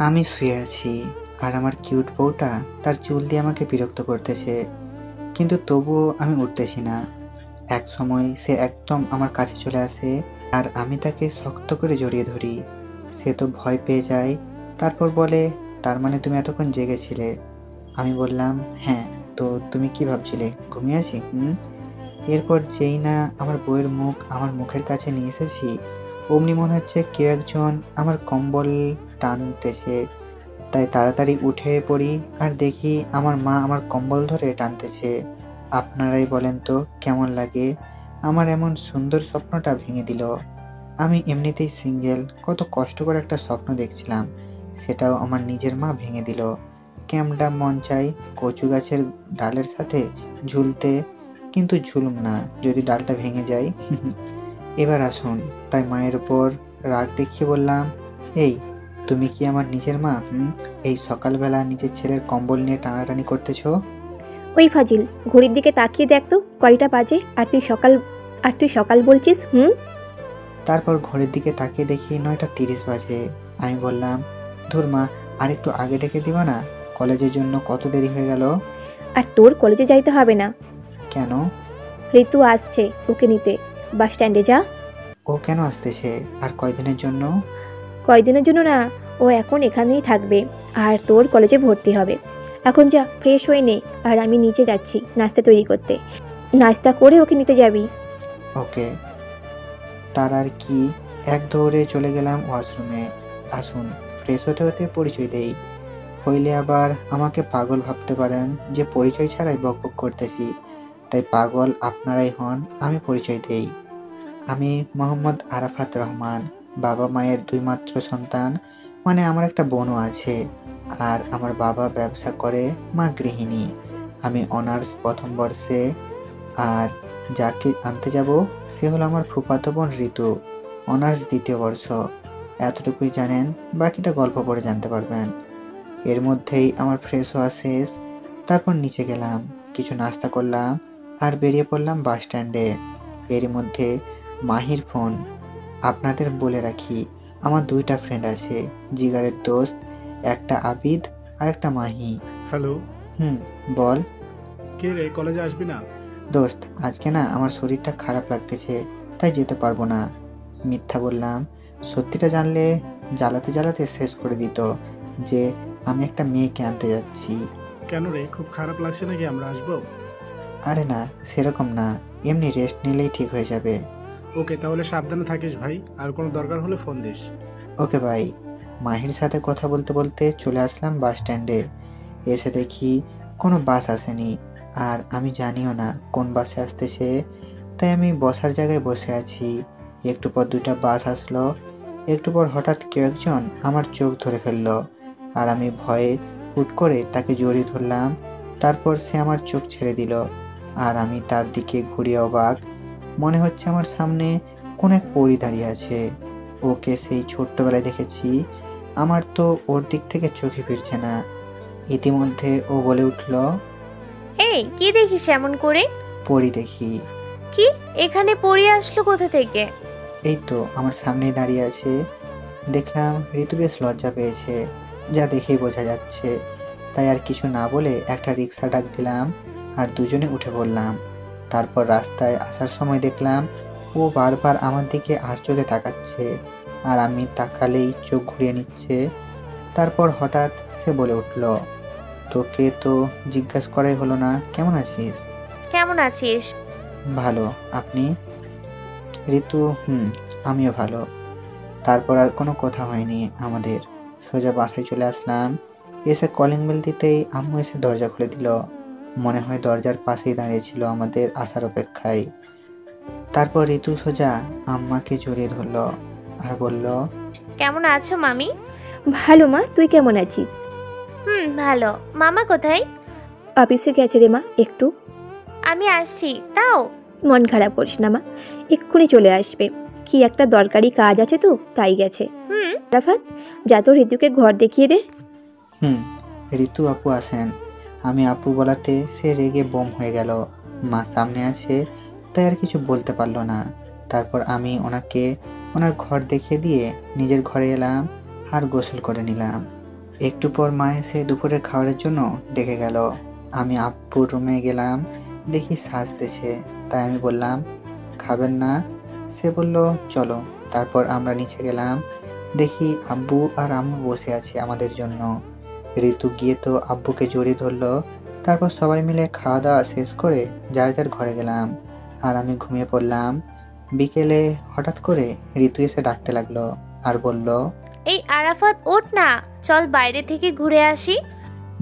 আমি শুয়ে আছি আর আমার কিউট বউটা তার চুল দিয়ে আমাকে বিরক্ত করতেছে, কিন্তু তবুও আমি উঠতেছি না। এক সময় সে একদম আমার কাছে চলে আসে আর আমি তাকে শক্ত করে জড়িয়ে ধরি। সে তো ভয় পেয়ে যায়, তারপর বলে, তার মানে তুমি এতক্ষণ জেগেছিলে? আমি বললাম, হ্যাঁ। তো তুমি কি ভাবছিলে ঘুমিয়ে আছি? এরপর যেই না আমার বউয়ের মুখ আমার মুখের কাছে নিয়ে এসেছি, অমনি মনে হচ্ছে কেউ একজন আমার কম্বল টানতেছে। তাই তাড়াতাড়ি উঠে পড়ি আর দেখি আমার মা আমার কম্বল ধরে টানতেছে। আপনারাই বলেন তো কেমন লাগে? আমার এমন সুন্দর স্বপ্নটা ভেঙে দিল। আমি এমনিতেই সিঙ্গেল, কত কষ্ট করে একটা স্বপ্ন দেখছিলাম, সেটাও আমার নিজের মা ভেঙে দিল। কেমটা মন চাই কচু গাছের ডালের সাথে ঝুলতে, কিন্তু ঝুলুম না যদি ডালটা ভেঙে যায়। এবার আসুন। তাই মায়ের উপর রাগ দেখিয়ে বললাম, এই তুমি কি আমার নিজের মা? এই সকালবেলা নিজের ছেলের কম্বল নিয়ে টানাটানি করতেছো? ওই ফাজিল, ঘড়ির দিকে তাকিয়ে দেখ তো কয়টা বাজে, আর তুই সকাল বলছিস? তারপর ঘড়ির দিকে তাকিয়ে দেখি 9:30 বাজে। আমি বললাম, ধুর মা, আর একটু আগে ডেকে দিবা না? কলেজের জন্য কত দেরি হয়ে গেল। আর তোর কলেজে যাইতে হবে না। কেন? ঋতু আসছে ওকে নিতে, বাস স্ট্যান্ডে যা। ও কেন আসতেছে? আর কয়দিনের জন্য? কয়দিনের জন্য না, ও এখন এখানেই থাকবে আর তোর কলেজে ভর্তি হবে। এখন যা, ফ্রেশ হয়ে নে, আর আমি নিচে যাচ্ছি নাস্তা তৈরি করতে। নাস্তা করে ওকে নিতে যাবি। ওকে। তার আর কি, এক দৌড়ে চলে গেলাম ওয়াশরুমে। আসুন, ফ্রেশ হতে হতে পরিচয় দেই, হইলে আবার আমাকে পাগল ভাবতে পারেন যে পরিচয় ছাড়াই বকবক করতেছি। তাই পাগল আপনারাই হন, আমি পরিচয় দেই। আমি মোহাম্মদ আরাফাত রহমান, বাবা মায়ের দুই মাত্র সন্তান। মানে আমার একটা বোনও আছে। আর আমার বাবা ব্যবসা করে, মা গৃহিণী। আমি অনার্স প্রথম বর্ষে। আর যাকে আনতে যাব সে হলো আমার ফুফাতো বোন ঋতু, অনার্স দ্বিতীয় বর্ষ। এতটুকুই জানেন, বাকিটা গল্প পড়ে জানতে পারবেন। এর মধ্যেই আমার ফ্রেশ হওয়া শেষ। তারপর নিচে গেলাম, কিছু নাস্তা করলাম আর বেরিয়ে পড়লাম বাস স্ট্যান্ডে। এর মধ্যে মাহির ফোন। আপনাদের বলে রাখি, আমার দুইটা ফ্রেন্ড আছে, জিগারের দোস্ত, একটা আবিদ আর একটা মাহি। হ্যালো। বল। কে রে, কলেজে আসবি না? দোস্ত, আজকে না আমার শরীরটা খারাপ লাগতেছে, তাই যেতে পারবো না। মিথ্যা বললাম। সত্যিটা জানলে জ্বালাতে জ্বালাতে শেষ করে দিত যে আমি একটা মেয়েকে আনতে যাচ্ছি। কেন রে, খুব খারাপ লাগছে নাকি আমরা আসবো? আরে না, সেরকম না, এমনি রেস্ট নিলেই ঠিক হয়ে যাবে। ওকে, তাহলে সাবধানে থাকিস ভাই, আর কোনো দরকার হলে ফোন দিস। ওকে ভাই। মাহির সাথে কথা বলতে বলতে চলে আসলাম বাস স্ট্যান্ডে। এসে দেখি কোনো বাস আসেনি, আর আমি জানিও না কোন বাসে আসতেছে। তাই আমি বসার জায়গায় বসে আছি। একটু পর দুইটা বাস আসলো। একটু পর হঠাৎ কেউ একজন আমার চোখ ধরে ফেললো, আর আমি ভয়ে হুট করে তাকে জড়িয়ে ধরলাম। তারপর সে আমার চোখ ছেড়ে দিল, আর আমি তার দিকে ঘুরে অবাক। মনে হচ্ছে আমার সামনে কোন এক পরী দাঁড়িয়ে আছে। ওকে সেই ছোট্টবেলায় দেখেছি, আমার তো ওর দিক থেকে চোখে ফিরছে না। ইতিমধ্যে ও বলে উঠল, এই কি দেখিস এমন করে? পরী দেখি। কি, এখানে পড়ে আসলো কোথা থেকে? এই তো আমার সামনেই দাঁড়িয়ে আছে। দেখলাম ঋতু বেশ লজ্জা পেয়েছে, যা দেখেই বোঝা যাচ্ছে। তাই আর কিছু না বলে একটা রিক্সা ডাক দিলাম আর দুজনে উঠে পড়লাম। তারপর রাস্তায় আসার সময় দেখলাম ও বারবার আমার দিকে আর চোখে তাকাচ্ছে, আর আমি তাকালেই চোখ ঘুরিয়ে নিচ্ছে। তারপর হঠাৎ সে বলে উঠল, তোকে তো জিজ্ঞাসা করাই হলো না, কেমন আছিস? কেমন আছিস? ভালো, আপনি? ঋতু, আমিও ভালো। তারপর আর কোনো কথা হয়নি আমাদের। সোজা বাসায় চলে আসলাম। এসে কলিং বেল দিতেই আম্মু এসে দরজা খুলে দিল। মনে হয় দরজার পাশেই দাঁড়িয়েছিল আমাদের আসার অপেক্ষায়। তারপর ঋতু সোজা আম্মাকে জড়িয়ে ধরল আর বলল, কেমন আছো মামি? ভালো মা, তুই কেমন আছিস? ভালো। মামা কোথায়? অফিসে গেছে রে মা একটু। আমি আসছি, তাও। মন খারাপ করিস না মা, এক্ষুনি চলে আসবে। কি একটা দরকারি কাজ আছে তো তাই গেছে। হুম। আরাফাত, যা তো ঋতুকে ঘর দেখিয়ে দে। ঋতু আপু আসেন। আমি আপু বলাতে সে রেগে বোম হয়ে গেল। মা সামনে আছে, তাই আর কিছু বলতে পারলো না। তারপর আমি ওনাকে ওনার ঘর দেখিয়ে দিয়ে নিজের ঘরে এলাম আর গোসল করে নিলাম। একটু পর মা এসে দুপুরের খাবারের জন্য ডেকে গেল। আমি আব্বুর রুমে গেলাম, দেখি সাজতেছে। তাই আমি বললাম, খাবেন না? সে বলল, চলো। তারপর আমরা নিচে গেলাম, দেখি আব্বু আর আম্মু বসে আছে আমাদের জন্য। ঋতু গিয়ে তো আব্বুকে জড়িয়ে ধরলো। তারপর সবাই মিলে খাওয়া দাওয়া শেষ করে যার যার ঘরে গেলাম আর আমি ঘুমিয়ে পড়লাম। বিকেলে হঠাৎ করে ঋতু এসে ডাকতে লাগলো আর বলল, এই আরাফাত, ওঠ না, চল বাইরে থেকে ঘুরে আসি।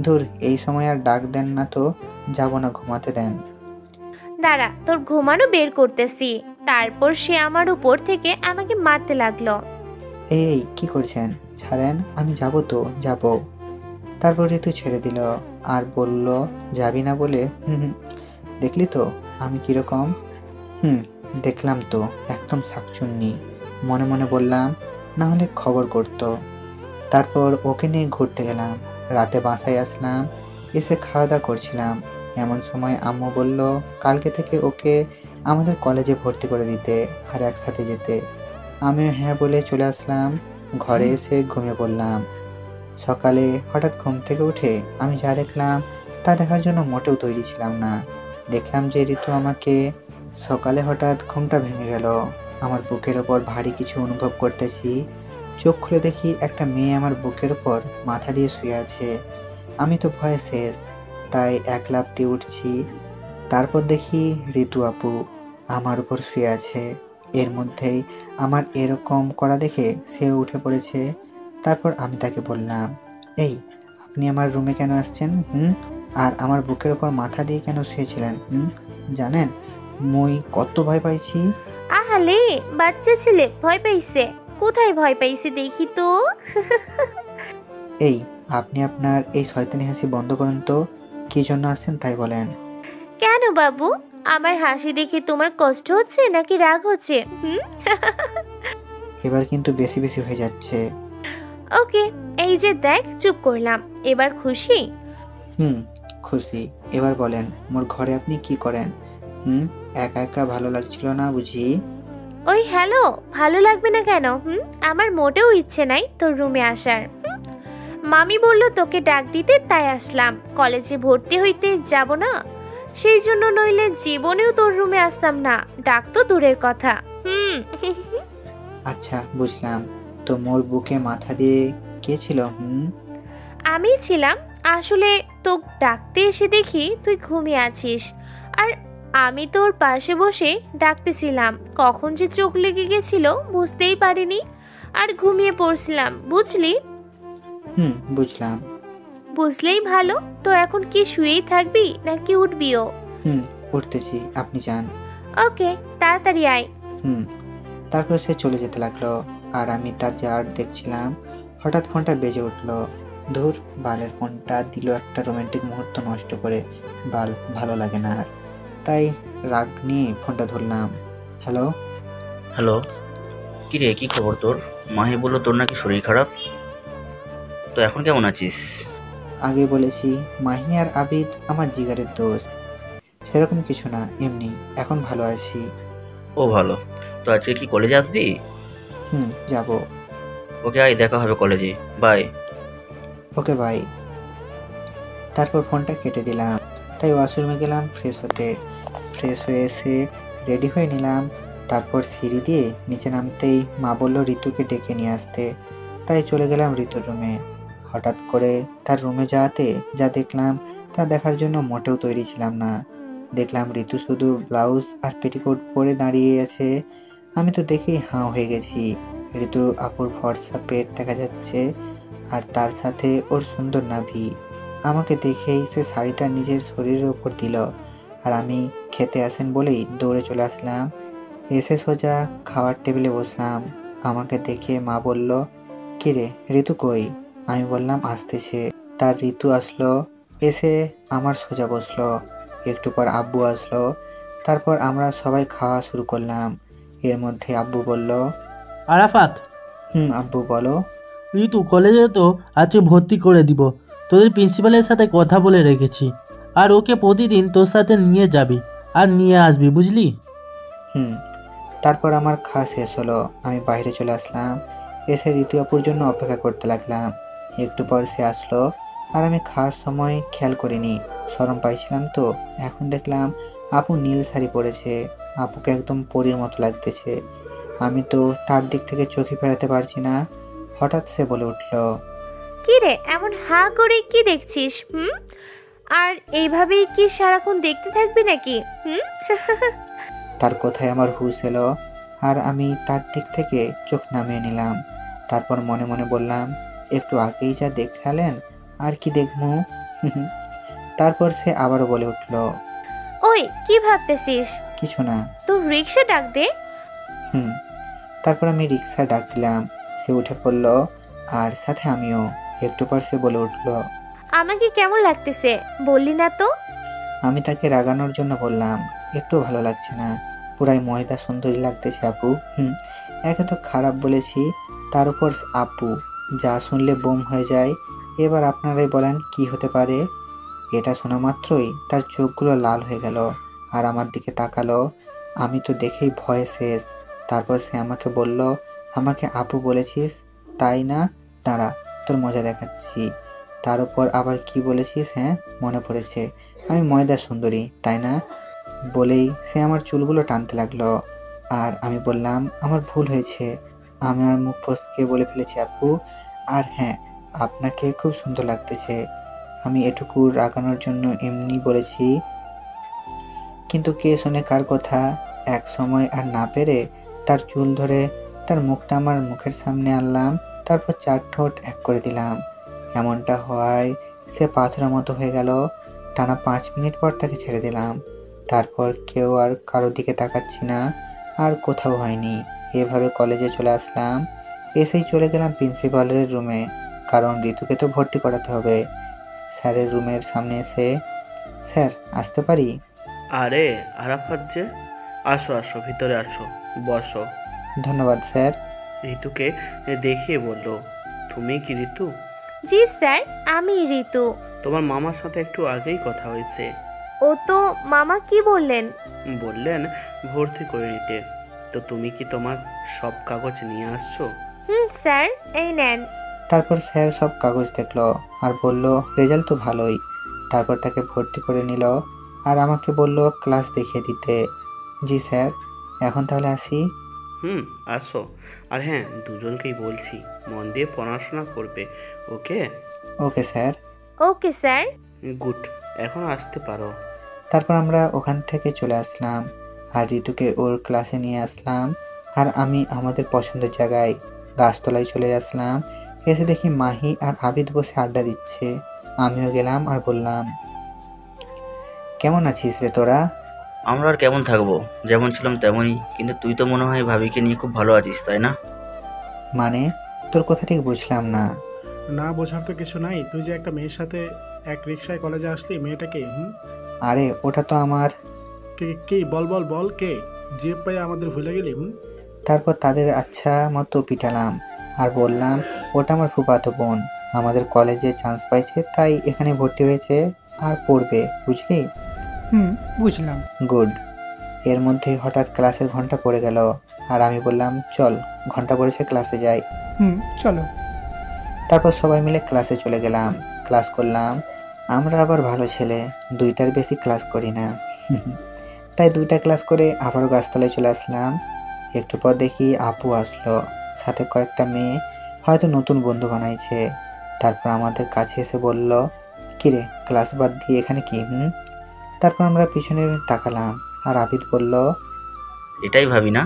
ধুর, এই সময় আর ডাক দেন না তো, যাব না, ঘুমাতে দেন। দাঁড়া, তোর ঘুমানো বের করতেছি। তারপর সে আমার উপর থেকে আমাকে মারতে লাগলো। এই কি করছেন? ছাড়েন, আমি যাব তো যাব। তারপর ঋতু ছেড়ে দিল আর বলল, যাবি না বলে? দেখলি তো আমি কিরকম? দেখলাম তো, একদম শাকচুন্নি। মনে মনে বললাম, না হলে খবর করতো। তারপর ওকে নিয়ে ঘুরতে গেলাম। রাতে বাসায় আসলাম, এসে খাওয়া দাওয়া করছিলাম। এমন সময় আম্মু বলল, কালকে থেকে ওকে আমাদের কলেজে ভর্তি করে দিতে আর একসাথে যেতে। আমিও হ্যাঁ বলে চলে আসলাম। ঘরে এসে ঘুমিয়ে পড়লাম। সকালে হঠাৎ ঘুম থেকে উঠে আমি যা দেখলাম তা দেখার জন্য মোটেও তৈরি ছিলাম না। দেখলাম যে ঋতু আমাকে। সকালে হঠাৎ ঘুমটা ভেঙে গেল। আমার বুকের ওপর ভারী কিছু অনুভব করতেছি। চোখ খুলে দেখি একটা মেয়ে আমার বুকের ওপর মাথা দিয়ে শুয়ে আছে। আমি তো ভয়ে শেষ, তাই এক লাফ দিয়ে উঠছি। তারপর দেখি ঋতু আপু আমার উপর শুয়ে আছে। এর মধ্যেই আমার এরকম করা দেখে সেও উঠে পড়েছে। তারপর আমি তাকে বললাম, এই, আপনি আমার রুমে কেন আসছেন? আর আমার বুকের ওপর মাথা দিয়ে কেন শুয়েছিলেন? জানেন মই কত ভয় পাইছি? আহালে, বাচ্চা ছেলে ভয় পাইছে? কোথায় ভয় পাইছে দেখি তো। এই, আপনি আপনার এই শয়তানি হাসি বন্ধ করুন তো। কি জন্য আসছেন তাই বলেন। কেন বাবু, আমার হাসি দেখে তোমার কষ্ট হচ্ছে নাকি রাগ হচ্ছে? এবার কিন্তু বেশি বেশি হয়ে যাচ্ছে। ওকে, এই যে দেখ, চুপ করলাম। এবার খুশি? খুশি। এবার বলেন, মোর ঘরে আপনি কি করেন? একা একা ভালো লাগছিল না বুঝি? ওই হ্যালো, ভালো লাগবে না কেন? আমার মোটেও ইচ্ছে নাই তোর রুমে আসার। মামি বলল তোকে ডাক দিতে, তাই আসলাম। কলেজে ভর্তি হইতে যাব না, সেই জন্য, নইলে জীবনেও তোর রুমে আসতাম না। ডাক তো দূরের কথা। আচ্ছা, বুঝলাম। তো মোর বুকে মাথা দিয়ে কে ছিল? আমি ছিলাম। আসলে তো ডাকতে এসে দেখি তুই ঘুমিয়ে আছিস, আর আমি তোর পাশে বসে ডাকতেছিলাম। কখন যে চোখ লেগে গেছিল বুঝতেই পারিনি, আর ঘুমিয়ে পড়ছিলাম, বুঝলি? বুঝলাম। বুঝলেই ভালো। তো এখন কি শুয়েই থাকবি নাকি উঠবিও? উঠতেছি, আপনি যান। ওকে, তাড়াতাড়ি আয়। তারপর সে চলে যেতে লাগলো আর আমি তার যার দেখছিলাম। হঠাৎ ফোনটা বেজে উঠলো। ধুর, বালের ফোনটা দিল একটা রোমান্টিক মুহূর্ত নষ্ট করে। বাল, ভালো লাগে না আর। তাই রাগ নিয়ে ফোনটা ধরলাম। হ্যালো। হ্যালো, কি রে, কি খবর তোর? মাহি বললো তোর নাকি শরীর খারাপ। তো এখন কেমন আছিস? আগে বলেছি, মাহি আর আবিদ আমার জিগারের দোস্ত। সেরকম কিছু না, এমনি। এখন ভালো আছি। ও ভালো। তো আজকে কি কলেজে আসবি? যাব। ওকে, আয়, দেখা হবে কলেজে। বাই। Okay, bye. তারপর ফোনটা কেটে দিলাম। তাই ওয়াশরুমে গেলাম ফ্রেশ হতে। ফ্রেশ হয়ে এসে রেডি হয়ে নিলাম। তারপর সিঁড়ি দিয়ে নিচে নামতেই মা বলল ঋতুকে ডেকে নিয়ে আসতে। তাই চলে গেলাম ঋতুর রুমে। হঠাৎ করে তার রুমে যাওয়াতে যা দেখলাম তা দেখার জন্য মোটেও তৈরি ছিলাম না। দেখলাম ঋতু শুধু ব্লাউজ আর পেটিকোট পরে দাঁড়িয়ে আছে। আমি তো দেখেই হাঁ হয়ে গেছি। ঋতু আপুর ফর্সা পেট দেখা যাচ্ছে আর তার সাথে ওর সুন্দর নাভি। আমাকে দেখেই সে শাড়িটা নিজের শরীরের ওপর দিল আর আমি খেতে আসেন বলেই দৌড়ে চলে আসলাম। এসে সোজা খাওয়ার টেবিলে বসলাম। আমাকে দেখে মা বলল, কিরে ঋতু কই? আমি বললাম আসতেছে। তার ঋতু আসলো, এসে আমার সোজা বসলো। একটু পর আব্বু আসলো। তারপর আমরা সবাই খাওয়া শুরু করলাম। এর মধ্যে আব্বু বলল, আরাফাত, আব্বু বলো। ঋতু কলেজে তো আজকে ভর্তি করে দিব। তোদের প্রিন্সিপালের সাথে কথা বলে রেখেছি, আর ওকে প্রতিদিন তোর সাথে নিয়ে যাবি আর নিয়ে আসবি, বুঝলি? হুম। তারপর আমার খাওয়া শেষ হলো, আমি বাইরে চলে আসলাম। এসে ঋতু আপুর জন্য অপেক্ষা করতে লাগলাম। একটু পর সে আসলো, আর আমি খাওয়ার সময় খেয়াল করিনি, শরম পাইছিলাম তো। এখন দেখলাম আপু নীল শাড়ি পরেছে, আপুকে একদম পরীর মতো লাগতেছে। আমি তো তার দিক থেকে চোখে ফেরাতে পারছি না। হঠাৎ সে বলে উঠল, কি রে, এমন হা করে কি দেখছিস? আর এইভাবেই কি সারাক্ষণ দেখতে থাকবি নাকি? তার কথায় আমার হুঁশ এলো, আর আমি তার দিক থেকে চোখ নামিয়ে নিলাম। তারপর মনে মনে বললাম, একটু আগেই যা দেখালেন, আর কি দেখবো। তারপর সে আবারও বলে উঠল, ওই কি ভাবতেছিস? কিছু না। তোর রিক্সা ডাক দে। হুম। তারপর আমি রিক্সা ডাক দিলাম, সে উঠে পড়ল, আর সাথে আমিও। একটু পর সে বলে উঠল, আমাকে কেমন লাগতেছে বললি না তো? আমি তাকে রাগানোর জন্য বললাম, একটু ভালো লাগছে না, পুরাই ময়দা সুন্দরী লাগতেছে আপু। একে তো খারাপ বলেছি, তার উপর আপু, যা শুনলে বোম হয়ে যায়। এবার আপনারাই বলেন কি হতে পারে। এটা শোনা মাত্রই তার চোখগুলো লাল হয়ে গেল, আর আমার দিকে তাকালো। আমি তো দেখেই ভয়ে শেষ। তারপর সে আমাকে বলল, আমাকে আপু বলেছিস তাই না? দাঁড়া, তোর মজা দেখাচ্ছি। তার উপর আবার কি বলেছিস? হ্যাঁ, মনে পড়েছে, আমি ময়দা সুন্দরী তাই না? বলেই সে আমার চুলগুলো টানতে লাগলো। আর আমি বললাম, আমার ভুল হয়েছে, আমি আমার মুখ ফসকে বলে ফেলেছি আপু। আর হ্যাঁ, আপনাকে খুব সুন্দর লাগতেছে। আমি এটুকু রাগানোর জন্য এমনি বলেছি। কিন্তু কে শোনে কার কথা। এক সময় আর না পেরে তার চুল ধরে তার মুখটা আমার মুখের সামনে আনলাম, তারপর চার ঠোঁট এক করে দিলাম। এমনটা হওয়ায় সে পাথরের মতো হয়ে গেল। টানা 5 মিনিট পর তাকে ছেড়ে দিলাম। তারপর কেউ আর কারো দিকে তাকাচ্ছি না, আর কোথাও হয়নি। এভাবে কলেজে চলে আসলাম। এসেই চলে গেলাম প্রিন্সিপালের রুমে, কারণ ঋতুকে তো ভর্তি করাতে হবে। স্যারের রুমের সামনে এসে, স্যার আসতে পারি? আরে আরাফাত যে, আসো আসো, ভিতরে আসো, বসো। ধন্যবাদ স্যার। ঋতুকে দেখিয়ে বলল, তুমি কি ঋতু? জি স্যার, আমি ঋতু। তোমার মামার সাথে একটু আগেই কথা হয়েছে। ও তো মামা কি বললেন? বললেন ভর্তি করে নিতে। তো তুমি কি তোমার সব কাগজ নিয়ে আসছো? স্যার, এই নেন। তারপর স্যার সব কাগজ দেখলো আর বলল, রেজাল্ট তো ভালোই। তারপর তাকে ভর্তি করে নিল, আর আমাকে বলল ক্লাস দেখিয়ে দিতে। জি স্যার, এখন তাহলে আসি? আসো। আর হ্যাঁ, দুজনকেই বলছি, মন দিয়ে পড়াশোনা করবে, okay? Okay sir. Okay sir. Good, এখন আসতে পারো। তারপর আমরা ওখান থেকে চলে আসলাম, আর ঋতুকে ওর ক্লাসে নিয়ে আসলাম। আর আমি আমাদের পছন্দের জায়গায় গাছতলায় চলে আসলাম। এসে দেখি মাহি আর আবিদ বসে আড্ডা দিচ্ছে। আমিও গেলাম আর বললাম, কেমন আছিস রে তোরা? আমরা আর কেমন থাকবো, যেমন ছিলাম তেমনই। কিন্তু তুই তো মনে হয় ভাবিকে নিয়ে খুব ভালো আছিস, তাই না? মানে, তোর কথা ঠিক বুঝলাম না। না বোঝার তো কিছু নাই, তুই যে একটা মেয়ের সাথে এক রিক্সায় কলেজে আসলি, মেয়েটাকে আরে ওটা তো আমার। কে কে বল বল বল, কে? যে পাই আমাদের ভুলে গেলি? তারপর তাদের আচ্ছা মতো পিটালাম আর বললাম, ওটা আমার ফুফাতো বোন, আমাদের কলেজে চান্স পাইছে তাই এখানে ভর্তি হয়েছে, আর পড়বে, বুঝলি? বুঝলাম। গুড। এর মধ্যে হঠাৎ ক্লাসের ঘন্টা পড়ে গেল, আর আমি বললাম, চল, ঘন্টা পড়েছে, ক্লাসে যাই। চলো। তারপর সবাই মিলে ক্লাসে চলে গেলাম, ক্লাস করলাম। আমরা আবার ভালো ছেলে, 2টার বেশি ক্লাস করি না। তাই 2টা ক্লাস করে আবারও গাছতলায় চলে আসলাম। একটু পর দেখি আপু আসলো, সাথে কয়েকটা মেয়ে, হয়তো নতুন বন্ধু বানাইছে। তারপর আমাদের কাছে এসে বলল, কিরে, ক্লাস বাদ দিয়ে এখানে কি? তারপর আমরা পিছনে তাকালাম, আর আবিদ বলল, এটাই ভাবি না?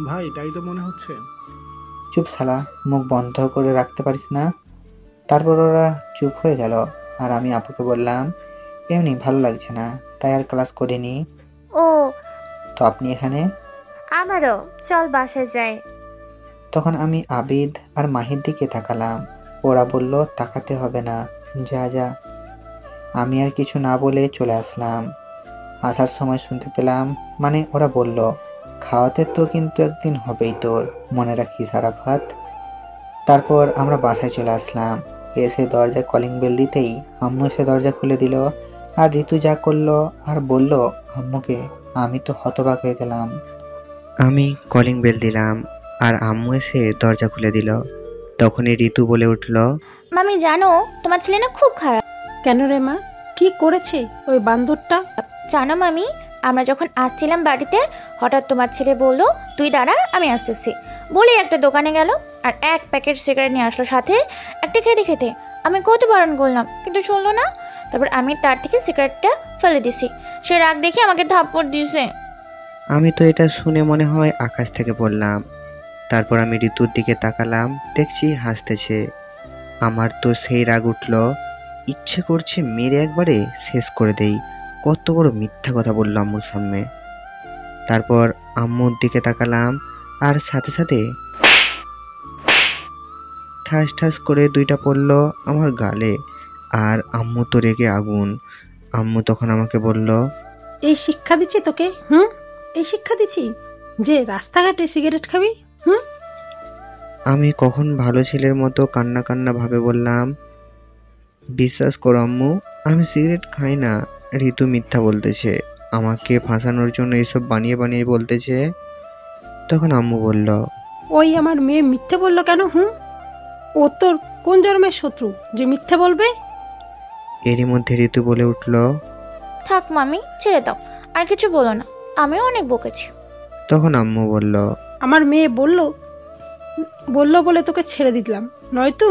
ভাই তাই তো মনে হচ্ছে। চুপ শালা, মুখ বন্ধ করে রাখতে পারিস না? তারপর ওরা চুপ হয়ে গেল, আর আমি আপুকে বললাম, এমনি ভালো লাগছে না, তাই আর ক্লাস করিনি। ও, তো আপনি এখানে? আমারও, চল বাসায় যাই। তখন আমি আবিদ আর মাহির দিকে তাকালাম। ওরা বলল, তাকাতে হবে না, যা যা। আমি আর কিছু না বলে চলে আসলাম। আসার সময় শুনতে পেলাম, মানে ওরা বলল, খাওয়াতে তো কিন্তু একদিন হবেই তোর, মনে রাখিস আরাফাত। তারপর আমরা বাসায় চলে আসলাম। এসে দরজায় কলিং বেল দিতেই আম্মু এসে দরজা খুলে দিল। আর ঋতু যা করলো আর বলল আম্মুকে, আমি তো হতবাক হয়ে গেলাম। আমি কলিং বেল দিলাম আর আম্মু এসে দরজা খুলে দিল। তখনই ঋতু বলে উঠল, মামি জানো তোমার ছেলে না খুব খারাপ। কেন রে মা, কি করেছে ওই বান্দরটা? জানো মামি, আমরা যখন আসছিলাম বাড়িতে হঠাৎ তোমার ছেলে বললো তুই দাঁড়া আমি আসতেছি বলে একটা দোকানে গেল আর এক প্যাকেট সিগারেট নিয়ে আসলো, সাথে একটা খেতে খেতে। আমি কত বারণ করলাম কিন্তু শুনলো না। তারপর আমি তার থেকে সিগারেটটা ফেলে দিছি। সে রাগ দেখে আমাকে থাপ্পড় দিয়েছে। আমি তো এটা শুনে মনে হয় আকাশ থেকে পড়লাম। তারপর আমি ঋতুর দিকে তাকালাম, দেখছি হাসতেছে। আমার তো সেই রাগ উঠল, ইচ্ছে করছে মেরে একবারে শেষ করে দেই। কত বড় মিথ্যা কথা বললো আম্মুর সামনে। তারপর আম্মুর দিকে তাকালাম আর সাথে সাথে ঠাস ঠাস করে দুইটা পড়লো আমার গালে। আর আম্মু তো রেগে আগুন। আম্মু তখন আমাকে বলল, এই শিক্ষা দিচ্ছি তোকে? এই শিক্ষা দিচ্ছি যে রাস্তাঘাটে সিগারেট খাবি? আমি কখন ভালো ছেলের মতো কান্না কান্না ভাবে বললাম, বিশ্বাস করো আম্মু, আমি সিগারেট খাই না। ঋতু মিথ্যা বলতেছে, আমাকে ফাঁসানোর জন্য এসব বানিয়ে বানিয়ে বলতেছে। তখন আম্মু বলল, ওই আমার মেয়ে মিথ্যে বললো কেন? ও তোর কোন জন্মের শত্রু যে মিথ্যে বলবে? এরই মধ্যে ঋতু বলে উঠল, থাক মামি, ছেড়ে দাও, আর কিছু বলো না, আমিও অনেক বকেছি। তখন আম্মু বলল, আমার মেয়ে বললো বলে তোকে ছেড়ে দিলাম, নয়তো?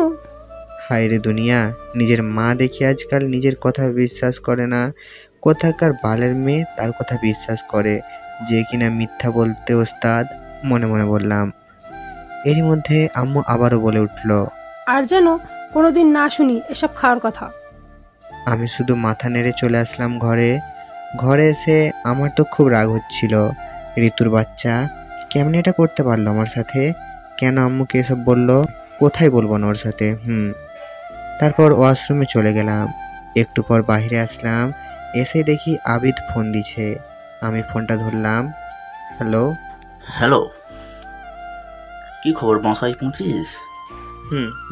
হায় রে দুনিয়া, নিজের মা দেখি আজকাল নিজের কথা বিশ্বাস করে না। কোথাকার বালের মেয়ে তার কথা বিশ্বাস করে, যে কিনা মিথ্যা বলতে ওস্তাদ। মনে মনে বললাম। এরই মধ্যে আম্মু আবারও বলে উঠল, আর যেন কোনোদিন না শুনি এসব খাওয়ার কথা। আমি শুধু মাথা নেড়ে চলে আসলাম ঘরে। ঘরে এসে আমার তো খুব রাগ হচ্ছিল। ঋতুর বাচ্চা কেমনে এটা করতে পারলো আমার সাথে? কেন আম্মুকে এসব বললো? কোথায় বলবো না ওর সাথে? তারপর ওয়াশরুমে চলে গেলাম। একটু পর বাইরে আসলাম, এসে দেখি আবিদ ফোন দিছে। আমি ফোনটা ধরলাম। হ্যালো। হ্যালো, কি খবর? বাসায় পৌঁছিস?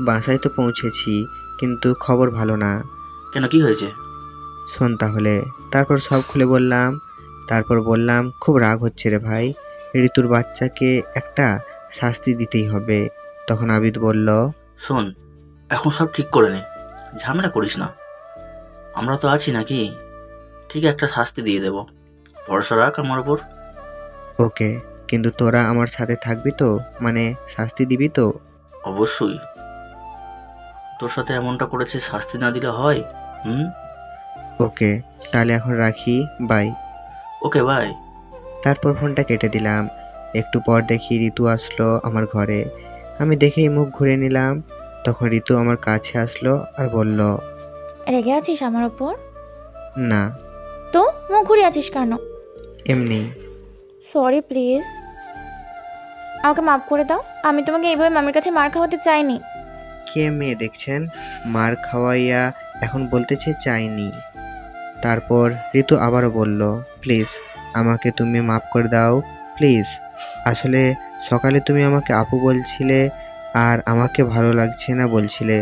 বাসায় তো পৌঁছেছি, কিন্তু খবর ভালো না। কেন, কি হয়েছে? শোন তাহলে। তারপর সব খুলে বললাম। তারপর বললাম, খুব রাগ হচ্ছে রে ভাই, ঋতুর বাচ্চাকে একটা শাস্তি দিতেই হবে। তখন আবিদ বলল, শোন, এখন সব ঠিক করে নে, ঝামেলা করিস না। আমরা তো আছি নাকি? ঠিক একটা শাস্তি দিয়ে দেব, ভরসা রাখ আমার উপর। ওকে, কিন্তু তোরা আমার সাথে থাকবি তো? মানে শাস্তি দিবি তো? অবশ্যই। তোর সাথে এমনটা করেছে, শাস্তি না দিলে হয়? ওকে, তাহলে এখন রাখি, বাই। Okay, bye. তারপর ফোনটা কেটে দিলাম। একটু পর দেখি ঋতু আসলো আমার ঘরে। আমি দেখেই মুখ ঘুরে নিলাম। তখন ঋতু আমার কাছে আসলো আর বলল, রেগে আছিস আমার উপর? না। তো মুখ ঘুরে আছিস কেন? এমনি। সরি প্লিজ, আমাকে মাফ করে দাও। আমি তোমাকে এইভাবে মামির কাছে মার খাওয়াতে চাইনি। কে মেয়ে দেখছেন, মার খাওয়াইয়া এখন বলতেছে চাইনি। তারপর ঋতু আবারও বলল, প্লিজ আমাকে তুমি মাফ করে দাও, প্লিজ। আসলে সকালে তুমি আমাকে আপু বলছিলে আর আমাকে ভালো লাগছে না বলছিলে,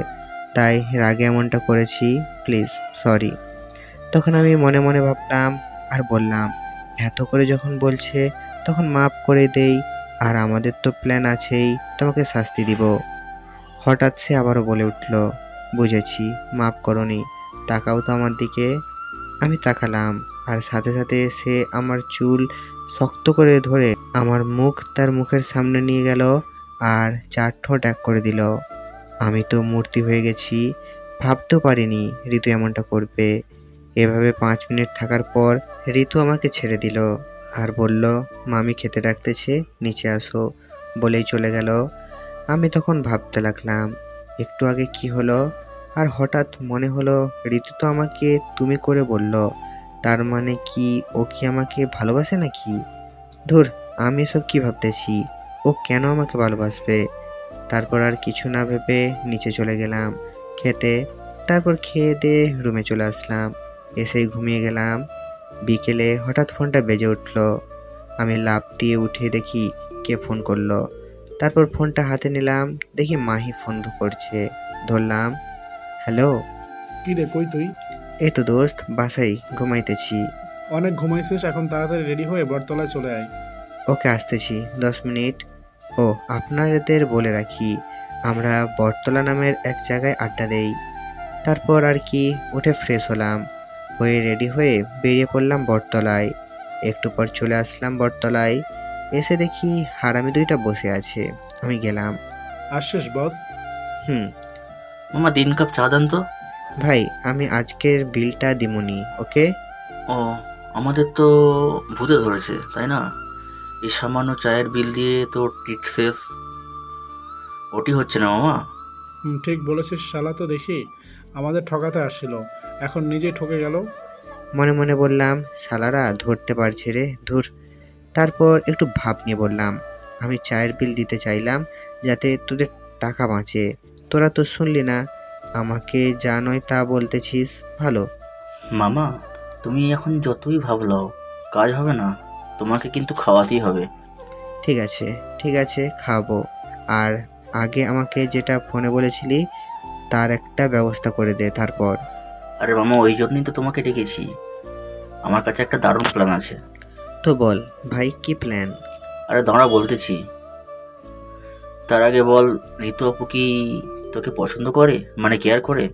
তাই রাগে এমনটা করেছি, প্লিজ সরি। তখন আমি মনে মনে ভাবলাম আর বললাম, এত করে যখন বলছে তখন মাফ করে দেই, আর আমাদের তো প্ল্যান আছেই, তোমাকে শাস্তি দিব। হঠাৎ সে আবারও বলে উঠল, বুঝেছি, মাফ করনি, তাকাও তো আমার দিকে। আমি তাকালাম, আর সাথে সাথে সে আমার চুল শক্ত করে ধরে আমার মুখ তার মুখের সামনে নিয়ে গেল আর 4 ঠোঁট এক করে দিল। আমি তো মূর্তি হয়ে গেছি, ভাবতেও পারিনি ঋতু এমনটা করবে। এভাবে 5 মিনিট থাকার পর ঋতু আমাকে ছেড়ে দিল আর বলল, মামি খেতে ডাকতেছে, নিচে আসো, বলেই চলে গেল। আমি তখন ভাবতে লাগলাম একটু আগে কি হলো, আর হঠাৎ মনে হলো ঋতু তো আমাকে তুমি করে বলল, তার মানে কি ও কি আমাকে ভালোবাসে নাকি? ধুর, আমি এসব কি ভাবতেছি, ও কেন আমাকে ভালোবাসবে? তারপর আর কিছু না ভেবে নিচে চলে গেলাম খেতে। তারপর খেয়ে দিয়ে রুমে চলে আসলাম, এসেই ঘুমিয়ে গেলাম। বিকেলে হঠাৎ ফোনটা বেজে উঠল। আমি লাফ দিয়ে উঠে দেখি কে ফোন করলো। তারপর ফোনটা হাতে নিলাম, দেখি মাহি ফোন করছে। ধরলাম। হ্যালো। কি রে, কই তুই? এই তো দোস্ত, বাসায় ঘুমাইতেছি। অনেক ঘুমাইছিস, এখন তাড়াতাড়ি রেডি হয়ে বটতলায় চলে আয়। ওকে, আসতেছি 10 মিনিট। ও, আপনাদের বলে রাখি, আমরা বটতলা নামের এক জায়গায় আড্ডা দেই। তারপর আর কি উঠে ফ্রেশ হলাম, হয়ে রেডি হয়ে বেরিয়ে পড়লাম বটতলায়। একটু পর চলে আসলাম বটতলায়, এসে দেখি হারামি দুইটা বসে আছে। আমি গেলাম। আসছিস বস? মামা 3 কাপ চা দেন তো। ভাই, আমি আজকের বিলটা দিমুনি, ওকে? ও, আমাদের তো ভূতে ধরেছে, তাই না? এই সামান্য চায়ের বিল দিয়ে তো ট্রিট শেষ। ওটি হচ্ছে না মামা। ঠিক বলেছিস, শালা তো দেখি আমাদের ঠকাতে আসছিল, এখন নিজেই ঠকে গেল। মনে মনে বললাম, শালারা ধরতে পারছে রে, ধুর। তারপর একটু ভাব নিয়ে বললাম, আমি চায়ের বিল দিতে চাইলাম যাতে তোদের টাকা বাঁচে। তোরা তো শুনলি না, আমাকে যা নয় তা বলতেছিস। ভালো মামা, তুমি এখন যতই ভাবলাও কাজ হবে না, তোমাকে কিন্তু খাওয়াতেই হবে। ঠিক আছে, ঠিক আছে, খাবো। আর আগে আমাকে যেটা ফোনে বলেছিলি তার একটা ব্যবস্থা করে দে। তারপর? আরে মামা, ওই জন্যই তো তোমাকে ডেকেছি। আমার কাছে একটা দারুণ প্ল্যান আছে। তো বল ভাই, কি প্ল্যান? আরে দাঁড়া, বলতেছি। তার আগে বল, ঋতু আপু কি তোকে পছন্দ করে, মানে কেয়ার করে?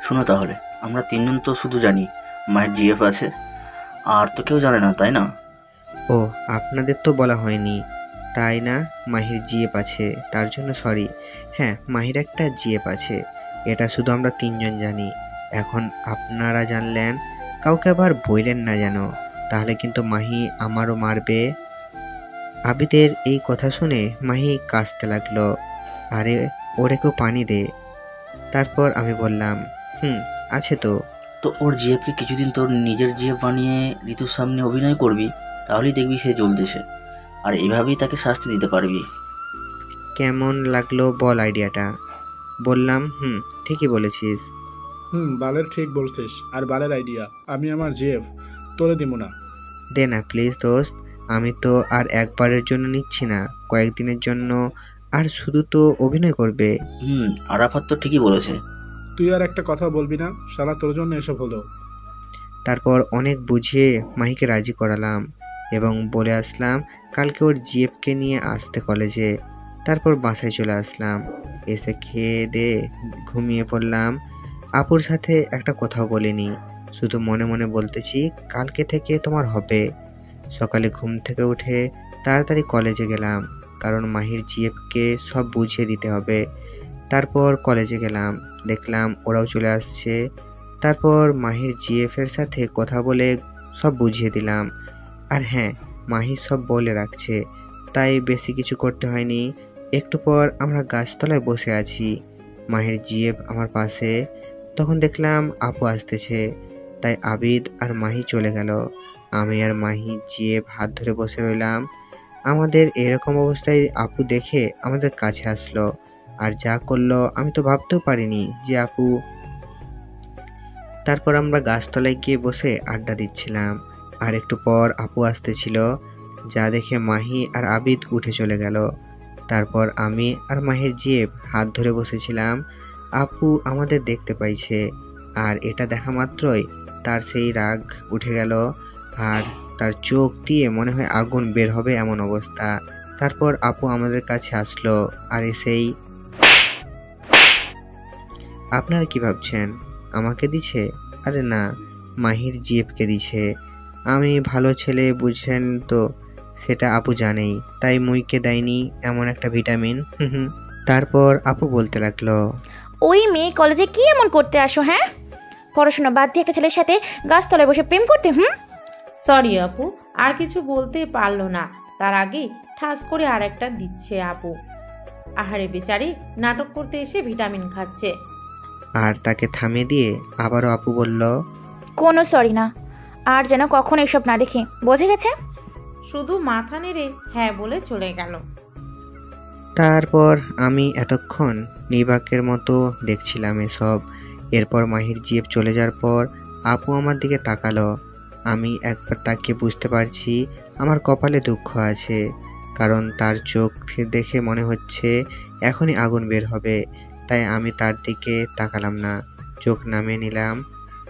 শোনো তাহলে, আমরা 3 জন তো শুধু জানি মায়ের জিএফ আছে, আর তো কেউ জানে না, তাই না? ও, আপনাদের তো বলা হয়নি, তাই না? মাহির জিএফ আছে, তার জন্য সরি। হ্যাঁ, মাহির একটা জিএফ আছে, এটা শুধু আমরা 3 জন জানি। এখন আপনারা জানলেন, কাউকে আবার বললেন না যেন, তাহলে কিন্তু মাহি আমারও মারবে। আবিদের এই কথা শুনে মাহি কাঁদতে লাগলো। আরে ওরে কেউ পানি দে। তারপর আমি বললাম, আছে তো। তো ওর জিএফকে কিছুদিন তোর নিজের জিএফ বানিয়ে ঋতুর সামনে অভিনয় করবি, তাহলেই দেখবি সে জ্বলতেছে, আর এইভাবেই তাকে শাস্তি দিতে পারবি। কেমন লাগলো বল আইডিয়াটা? বললাম, ঠিকই বলেছিস। বালের ঠিক বলছিস, আর বালের আইডিয়া। আমি আমার জিএফ তোরে দিব না। দে না প্লিজ দোস্ত, আমি তো আর একবারের জন্য নিচ্ছি না, কয়েকদিনের জন্য। আর শুধু তো অভিনয় করবে। আরাফাত তো ঠিকই বলেছে। তুই আর একটা কথা বলবি না, শালা তোর জন্য এসব হলো। তারপর অনেক বুঝিয়ে মাহিকে রাজি করালাম এবং বলে আসলাম কালকে ওর জিএফকে নিয়ে আসতে কলেজে। তারপর বাসায় চলে আসলাম, এসে খেয়ে দিয়ে ঘুমিয়ে পড়লাম। আপুর সাথে একটা কথাও বলিনি, শুধু মনে মনে বলতেছি কালকে থেকে তোমার হবে। সকালে ঘুম থেকে উঠে তাড়াতাড়ি কলেজে গেলাম, কারণ মাহির জিএফকে সব বুঝিয়ে দিতে হবে। তারপর কলেজে গেলাম, দেখলাম ওরাও চলে আসছে। তারপর মাহির জিএফের সাথে কথা বলে সব বুঝিয়ে দিলাম। আর হ্যাঁ, মাহি সব বলে রাখছে, তাই বেশি কিছু করতে হয়নি। একটু পর আমরা গাছতলায় বসে আছি, মাহির জিএফ আমার পাশে। তখন দেখলাম আপু আসতেছে, তাই আবিদ আর মাহি চলে গেল। আমি আর মাহি জিএফ হাত ধরে বসে রইলাম। আমাদের এরকম অবস্থায় আপু দেখে আমাদের কাছে আসলো, আর যা করলো আমি তো ভাবতেও পারিনি যে আপু। তারপর আমরা গাছতলায় গিয়ে বসে আড্ডা দিচ্ছিলাম, আর একটু পর আপু আসতেছিল, যা দেখে মাহি আর আবিদ উঠে চলে গেল। তারপর আমি আর মাহির জিএফ হাত ধরে বসেছিলাম। আপু আমাদের দেখতে পাইছে, আর এটা দেখা মাত্রই তার সেই রাগ উঠে গেল, আর তার চোখ দিয়ে মনে হয় আগুন বের হবে এমন অবস্থা। তারপর আপু আমাদের কাছে আসলো, আর এসেই, আপনারা কি ভাবছেন আমাকে দিছে? আরে না, মাহির জিএফকে দিছে। আমি ভালো ছেলে বুঝছেন তো, সেটা আপু জানেই, তাই মুইকে দেয়নি এমন একটা ভিটামিন। তারপর আপু বলতে লাগলো, ওই মেয়ে কলেজে কি এমন করতে আসো? হ্যাঁ, পড়াশোনা বাদ দিয়ে একটা ছেলের সাথে গাছতলায় বসে প্রেম করতে? সরি আপু, আর কিছু বলতে পারলো না, তার আগেই ঠাস করে আর একটা দিচ্ছে আপু। আহারে বেচারি, নাটক করতে এসে ভিটামিন খাচ্ছে। আর তাকে থামিয়ে দিয়ে আবারও আপু বলল, কোনো সরি না, আর যেন কখনো এসব না দেখি, বোঝে গেছে? শুধু মাথা নেড়ে হ্যাঁ বলে চলে গেল। তারপর আমি এতক্ষণ নির্বাকের মতো দেখছিলাম এসব। এরপর মাহির জিএফ চলে যাওয়ার পর আপু আমার দিকে তাকালো, আমি একবার তাকে বুঝতে পারছি আমার কপালে দুঃখ আছে, কারণ তার চোখ দেখে মনে হচ্ছে এখনই আগুন বের হবে। তাই আমি তার দিকে তাকালাম না, চোখ নামিয়ে নিলাম।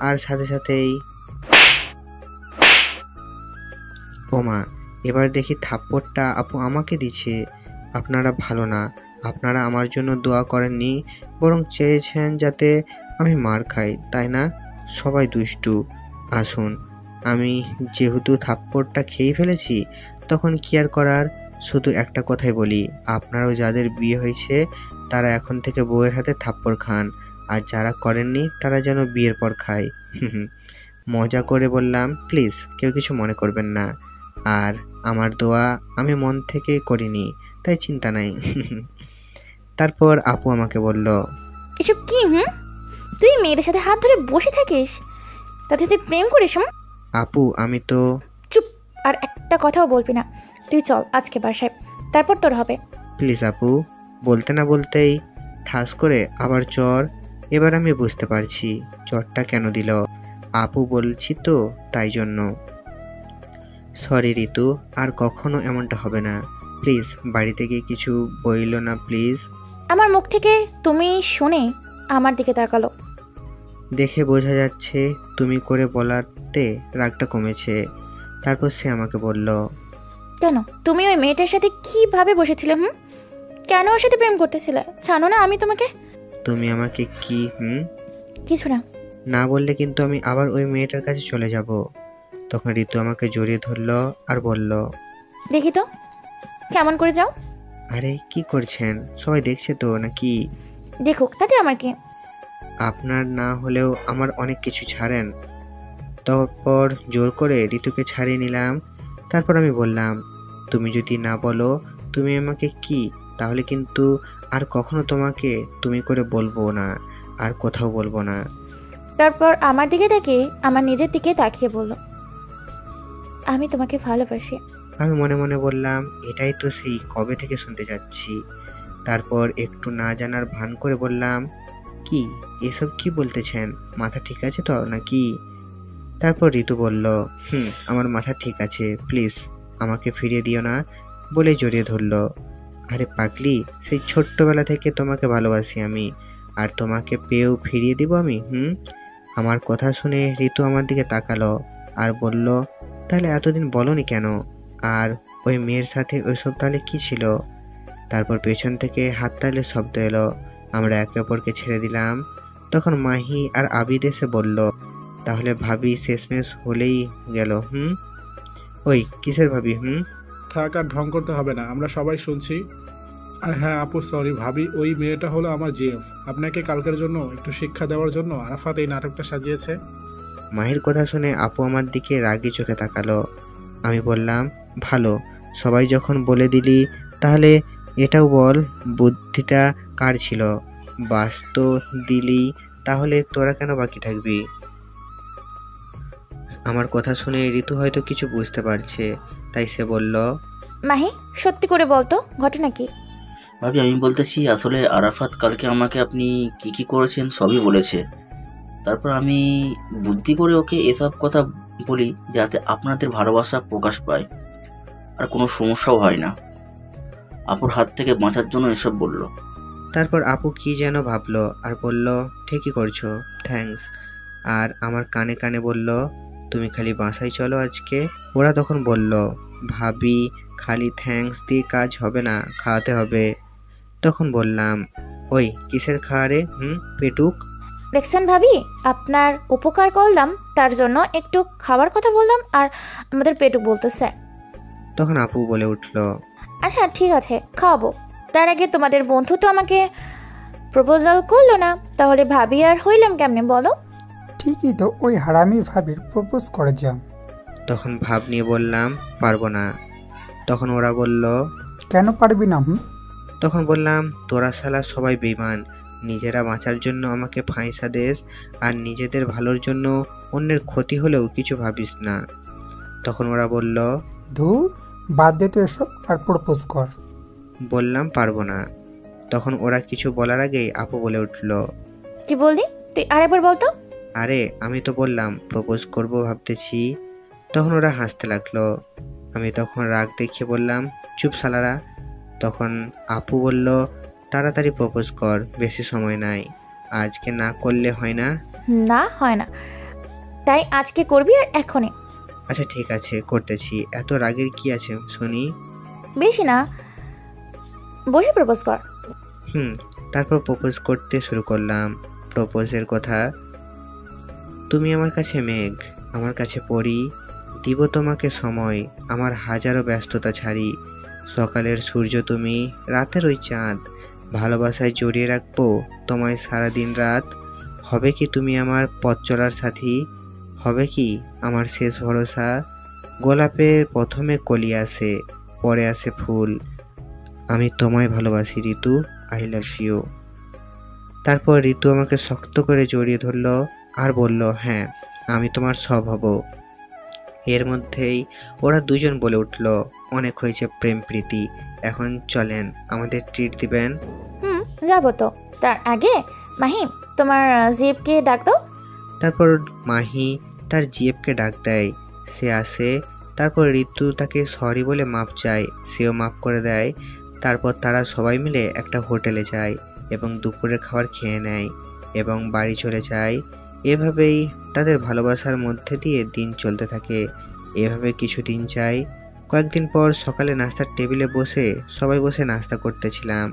আর সাথে সাথেই ওমা, এবার দেখি থাপ্পড়টা আপু আমাকে দিচ্ছে। আপনারা ভালো না, আপনারা আমার জন্য দোয়া করেননি, বরং চেয়েছেন যাতে আমি মার খাই, তাই না? সবাই দুষ্টু। আসুন, আমি যেহেতু থাপ্পড়টা খেয়ে ফেলেছি, তখন কি আর করার। শুধু একটা কথাই বলি, আপনারাও যাদের বিয়ে হয়েছে তারা এখন থেকে বউয়ের হাতে থাপ্পড় খান, আর যারা করেননি তারা যেন বিয়ের পর খায়। মজা করে বললাম, প্লিজ কেউ কিছু মনে করবেন না। আর আমার দোয়া আমি মন থেকে করিনি, তাই চিন্তা নাই। তারপর আপু আমাকে বলল, এসব কি? তুই মেয়েদের সাথে হাত ধরে বসে থাকিস, তাতে তুই প্রেম করিস? আপু আমি তো। চুপ, আর একটা কথাও বলবি না। তুই চল আজকে বাসায়, তারপর তোর হবে। প্লিজ আপু। বলতে না বলতেই ঠাস করে আবার চর। এবার আমি বুঝতে পারছি চরটা কেন দিল। আপু বলছি তো, তাই জন্য। সরি ঋতু, আর কখনো এমনটা হবে না। প্লিজ বাড়িতে গিয়ে কিছু বইল না প্লিজ। আমার মুখ থেকে তুমি শুনে আমার দিকে তাকালো। দেখে বোঝা যাচ্ছে তুমি করে বলাতে রাগটা কমেছে। তারপর সে আমাকে বলল, কেন তুমি ওই মেয়েটার সাথে কিভাবে বসেছিলে? কেন ওর সাথে প্রেম করতেছিলে? জানো না আমি তোমাকে? তুমি আমাকে কি? কিছু না। না বললে কিন্তু আমি আবার ওই মেয়েটার কাছে চলে যাব। তখন ঋতু আমাকে জড়িয়ে ধরলো আর বলল, দেখি তো কেমন করে যাও। আরে কি করছেন? সবাই দেখছে তো নাকি? দেখুক, তাতে আমার কি? আপনার না হলেও আমার অনেক কিছু ছাড়েন। তারপর জোর করে ঋতুকে ছাড়িয়ে নিলাম। তারপর আমি বললাম, তুমি যদি না বলো তুমি আমাকে কি, তাহলে কিন্তু আর কখনো তোমাকে তুমি করে বলবো না, আর কোথাও বলবো না। তারপর আমার দিকে তাকিয়ে আমার নিজের দিকে তাকিয়ে বলল, আমি তোমাকে ভালোবাসি। আমি মনে মনে বললাম, এটাই তো সেই কবে থেকে শুনতে যাচ্ছি। তারপর একটু না জানার ভান করে বললাম, কি এসব কি বলতেছেন? মাথা ঠিক আছে তো নাকি? তারপর ঋতু বলল, আমার মাথা ঠিক আছে, প্লিজ আমাকে ফিরিয়ে দিও না, বলে জড়িয়ে ধরলো। আরে পাগলি, সেই ছোট্টবেলা থেকে তোমাকে ভালোবাসি আমি, আর তোমাকে পেয়েও ফিরিয়ে দিব আমি? আমার কথা শুনে ঋতু আমার দিকে তাকালো আর বলল, তাহলে এতদিন বলনি কেন? আর ওই মেয়ের সাথে ওইসব তাহলে কি ছিল? তারপর পেছন থেকে হাততালির শব্দ এলো। আমরা একে অপরকে ছেড়ে দিলাম। তখন মাহি আর আবিদ এসে বলল, তাহলে ভাবি শেষমেশ হলেই গেল। ওই কিসের ভাবি? থাক, আর ঢং করতে হবে না, আমরা সবাই শুনছি। আর হ্যাঁ আপু, সরি ভাবি, ওই মেয়েটা হলো আমার জিএফ। আপনাকে কালকের জন্য একটু শিক্ষা দেওয়ার জন্য আরাফাত এই নাটকটা সাজিয়েছে। মাহির কথা শুনে আপু আমার দিকে রাগি চোখে তাকালো। আমি বললাম, ভালো, সবাই যখন বলে দিলি তাহলে এটাও বল বুদ্ধিটা কার ছিল? বাস তো দিলি, তাহলে তোরা কেন বাকি থাকবি? আমার কথা শুনে ঋতু হয়তো কিছু বুঝতে পারছে, তাই সে বলল, মাহি সত্যি করে বলতো ঘটনা কি? ভাবি আমি বলতেছি, আসলে আরাফাত কালকে আমাকে আপনি কি কি করেছেন সবই বলেছে। তারপর আমি বুদ্ধি করে ওকে এসব কথা বলি যাতে আপনাদের ভালোবাসা প্রকাশ পায় আর কোনো সমস্যাও হয় না। আপুর হাত থেকে বাঁচার জন্য এসব বলল। তারপর আপু কি যেন ভাবলো আর বলল, ঠিকই করছো, থ্যাঙ্কস। আর আমার কানে কানে বলল, তুমি খালি বাসায় চলো আজকে। ওরা তখন বলল, ভাবি খালি থ্যাঙ্কস দিয়ে কাজ হবে না, খাওয়াতে হবে। তখন বললাম, ওই কিসের খাওয়া রে? পেটুক। দেখছেন ভাবি, আপনার উপকার করলাম তার জন্য একটু খাবার কথা বললাম আর আমাদের পেটুক বলতেছে। তখন আপু বলে উঠল, আচ্ছা ঠিক আছে, খাওয়াবো। তার আগে তোমাদের বন্ধু তো আমাকে প্রপোজাল করলো না, তাহলে ভাবি আর হইলাম কেমনে বলো? ঠিকই তো, ওই হারামি ভাবির প্রপোজ করে যাও। তখন ভাব নিয়ে বললাম, পারবো না। তখন ওরা বলল, কেন পারবি না? তখন বললাম, তোরা শালা সবাই বেঈমান, নিজেরা বাঁচার জন্য আমাকে ফাঁসা দেস, আর নিজেদের ভালোর জন্য অন্যের ক্ষতি হলেও কিছু ভাবিস না। তখন ওরা বলল, ধুর, বাদ দে তো এসব, আর প্রপোজ কর। বললাম পারবো না। তখন ওরা কিছু বলার আগেই আপু বলে উঠল, কি বললি তুই? আরেকবার বলতো। আরে আমি তো বললাম প্রপোজ করব ভাবতেছি। তখন ওরা হাসতে লাগলো। আমি তখন রাগ দেখিয়ে বললাম, চুপ শালারা। তখন আপু বলল, তাড়াতাড়ি প্রপোজ কর, বেশি সময় নাই, আজকে না করলে হয় না। না হয় না, তাই আজকে করবি আর এখনই। আচ্ছা ঠিক আছে, করতেছি, এত রাগের কি আছে শুনি। বেশি না, বসে প্রপোজ কর। তারপর প্রপোজ করতে শুরু করলাম। প্রপোজের কথা, তুমি আমার কাছে মেঘ, আমার কাছে পড়ি, দিব তোমাকে সময়, আমার হাজারো ব্যস্ততা ছাড়ি, সকালের সূর্য তুমি, রাতের ওই চাঁদ, ভালোবাসায় জড়িয়ে রাখবো তোমায় সারাদিন রাত, হবে কি তুমি আমার পথ চলার সাথী, হবে কি আমার শেষ ভরসা, গোলাপের প্রথমে কলি আসে, পরে আসে ফুল, আমি তোমায় ভালোবাসি ঋতু, আই লাভ ইউ। তারপর ঋতু আমাকে শক্ত করে জড়িয়ে ধরলো আর বলল, হ্যাঁ আমি তোমার সব হব। এর মধ্যেই ওরা দুজন বলে উঠল, অনেক হয়েছে প্রেম প্রীতি, এখন চলেন, আমাদের ট্রিট দিবেন। যাবো তো, তার আগে মাহিম তোমার জিপকে ডাক দাও। তারপর মাহি তার জিএফকে ডাক দেয়, সে আসে। তারপর ঋতু তাকে সরি বলে মাপ চায়, সেও মাপ করে দেয়। তারপর তারা সবাই মিলে একটা হোটেলে যায় এবং দুপুরে খাবার খেয়ে নেয় এবং বাড়ি চলে যায়। এভাবেই তাদের ভালোবাসার মধ্যে দিয়ে দিন চলতে থাকে। এভাবে কিছুদিন যায়। কয়েকদিন পর সকালে নাস্তার টেবিলে বসে সবাই বসে নাস্তা করতেছিলাম।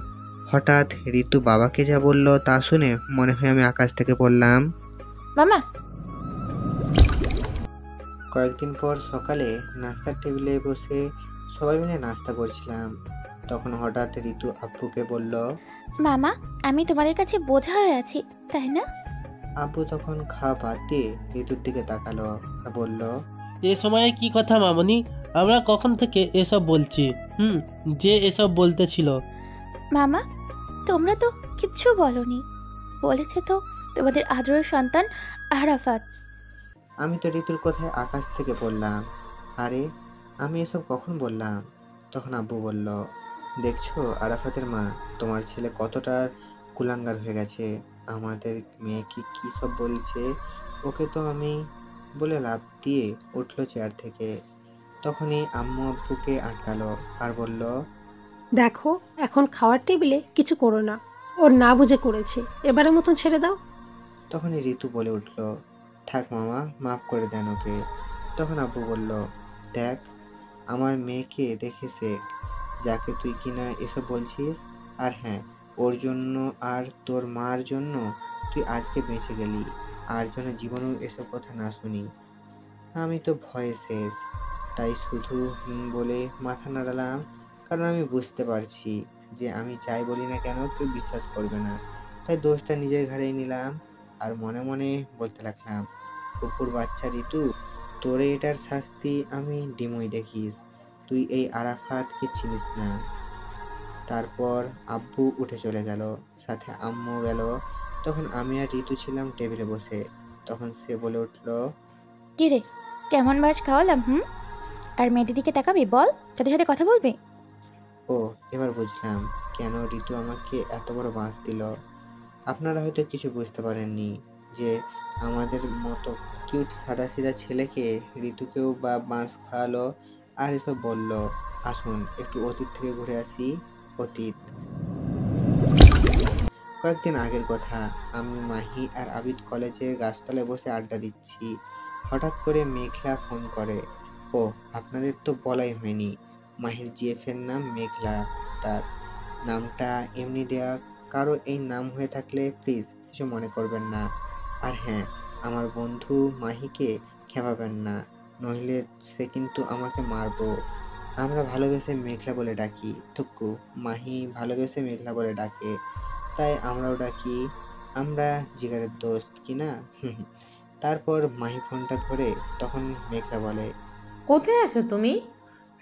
হঠাৎ ঋতু বাবাকে যা বলল তা শুনে মনে হয় আমি আকাশ থেকে পড়লাম। মামা। কয়েকদিন পর সকালে নাস্তার টেবিলে বসে সবাই মিলে নাস্তা করছিলাম। তখন হঠাৎ ঋতু আব্বুকে বলল, মামা আমি তোমাদের কাছে বোঝা হয়ে আছি তাই না? আব্বু তখন খাওয়া বাদ দিয়ে ঋতুর দিকে তাকালো আর বলল, এ সময়ে কি কথা মামনি, আমরা কখন থেকে এসব বলছি? যে এসব বলতেছিল। মামা তোমরা তো কিচ্ছু বলনি, বলেছে তো তোমাদের আদরের সন্তান আরাফাত। আমি তো ঋতুর কথায় আকাশ থেকে বললাম, আরে আমি এসব কখন বললাম? তখন আব্বু বলল, দেখছো আরাফাতের মা, তোমার ছেলে কতটা কুলাঙ্গার হয়ে গেছে, আমাদের মেয়েকে কী সব বলছে, ওকে তো আমি বলে লাফ দিয়ে উঠলো চেয়ার থেকে। তখনই আম্মু আব্বুকে আটকালো আর বলল, দেখো এখন খাওয়ার টেবিলে কিছু করো না, ওর না বুঝে করেছে, এবারের মতন ছেড়ে দাও। তখনই ঋতু বলে উঠল, থাক মামা, মাফ করে দেন ওকে। তখন আব্বু বলল, দেখ আমার মেয়েকে দেখেছে, যাকে তুই কিনা এসব বলছিস, আর হ্যাঁ ওর জন্য আর তোর মার জন্য তুই আজকে বেঁচে গেলি, আর যেন জীবনেও এসব কথা না শুনি। আমি তো ভয়ে শেষ, তাই শুধু বলে মাথা নাড়ালাম, কারণ আমি বুঝতে পারছি যে আমি যাই বলি না কেন কেউ বিশ্বাস করবে না। তাই দোষটা নিজের ঘাড়েই নিলাম আর মনে মনে বলতে লাগলাম, কুকুর বাচ্চা ঋতু, তোরে এটার শাস্তি আমি দিমই দেখিস, তুই এই আরাফাতকে চিনিস না। তারপর আব্বু উঠে চলে গেল, সাথে আম্মু গেল। তখন আমি আর ঋতু ছিলাম টেবিলে বসে। তখন সে বলে উঠল, কি রে কেমন বাস খাওয়ালাম? আর মেয়েদের দিকে তাকাবি, বল, সাথে সাথে কথা বলবি। ও এবার বুঝলাম কেন ঋতু আমাকে এত বড় বাঁশ দিল। আপনারা হয়তো কিছু বুঝতে পারেননি যে আমাদের মতো কিউট সাদাসিধা ছেলেকে ঋতুকেও বা বাঁশ খাওয়ালো আর এসব বলল। আসুন একটু অতীত থেকে ঘুরে আসি। অতীত কয়েকদিন আগের কথা। আমি, মাহি আর আবিদ কলেজে গাছতলায় বসে আড্ডা দিচ্ছি। হঠাৎ করে মেঘলা ফোন করে। ও আপনাদের তো বলাই হয়নি, মাহির জিএফের নাম মেঘলা। তার নামটা এমনি দেয়া, কারো এই নাম হয়ে থাকলে প্লিজ কিছু মনে করবেন না। আর হ্যাঁ, আমার বন্ধু মাহিকে খেপাবেন না, নইলে সে কিন্তু আমাকে মারবো। আমরা ভালোবেসে মেঘলা বলে ডাকি। থুক্কু, মাহি ভালোবেসে মেঘলা বলে ডাকে, তাই আমরাও ডাকি। আমরা জিগারের দোস্ত কিনা। তারপর মাহি ফোনটা ধরে তখন মেঘলা বলে, কোথায় আছো তুমি?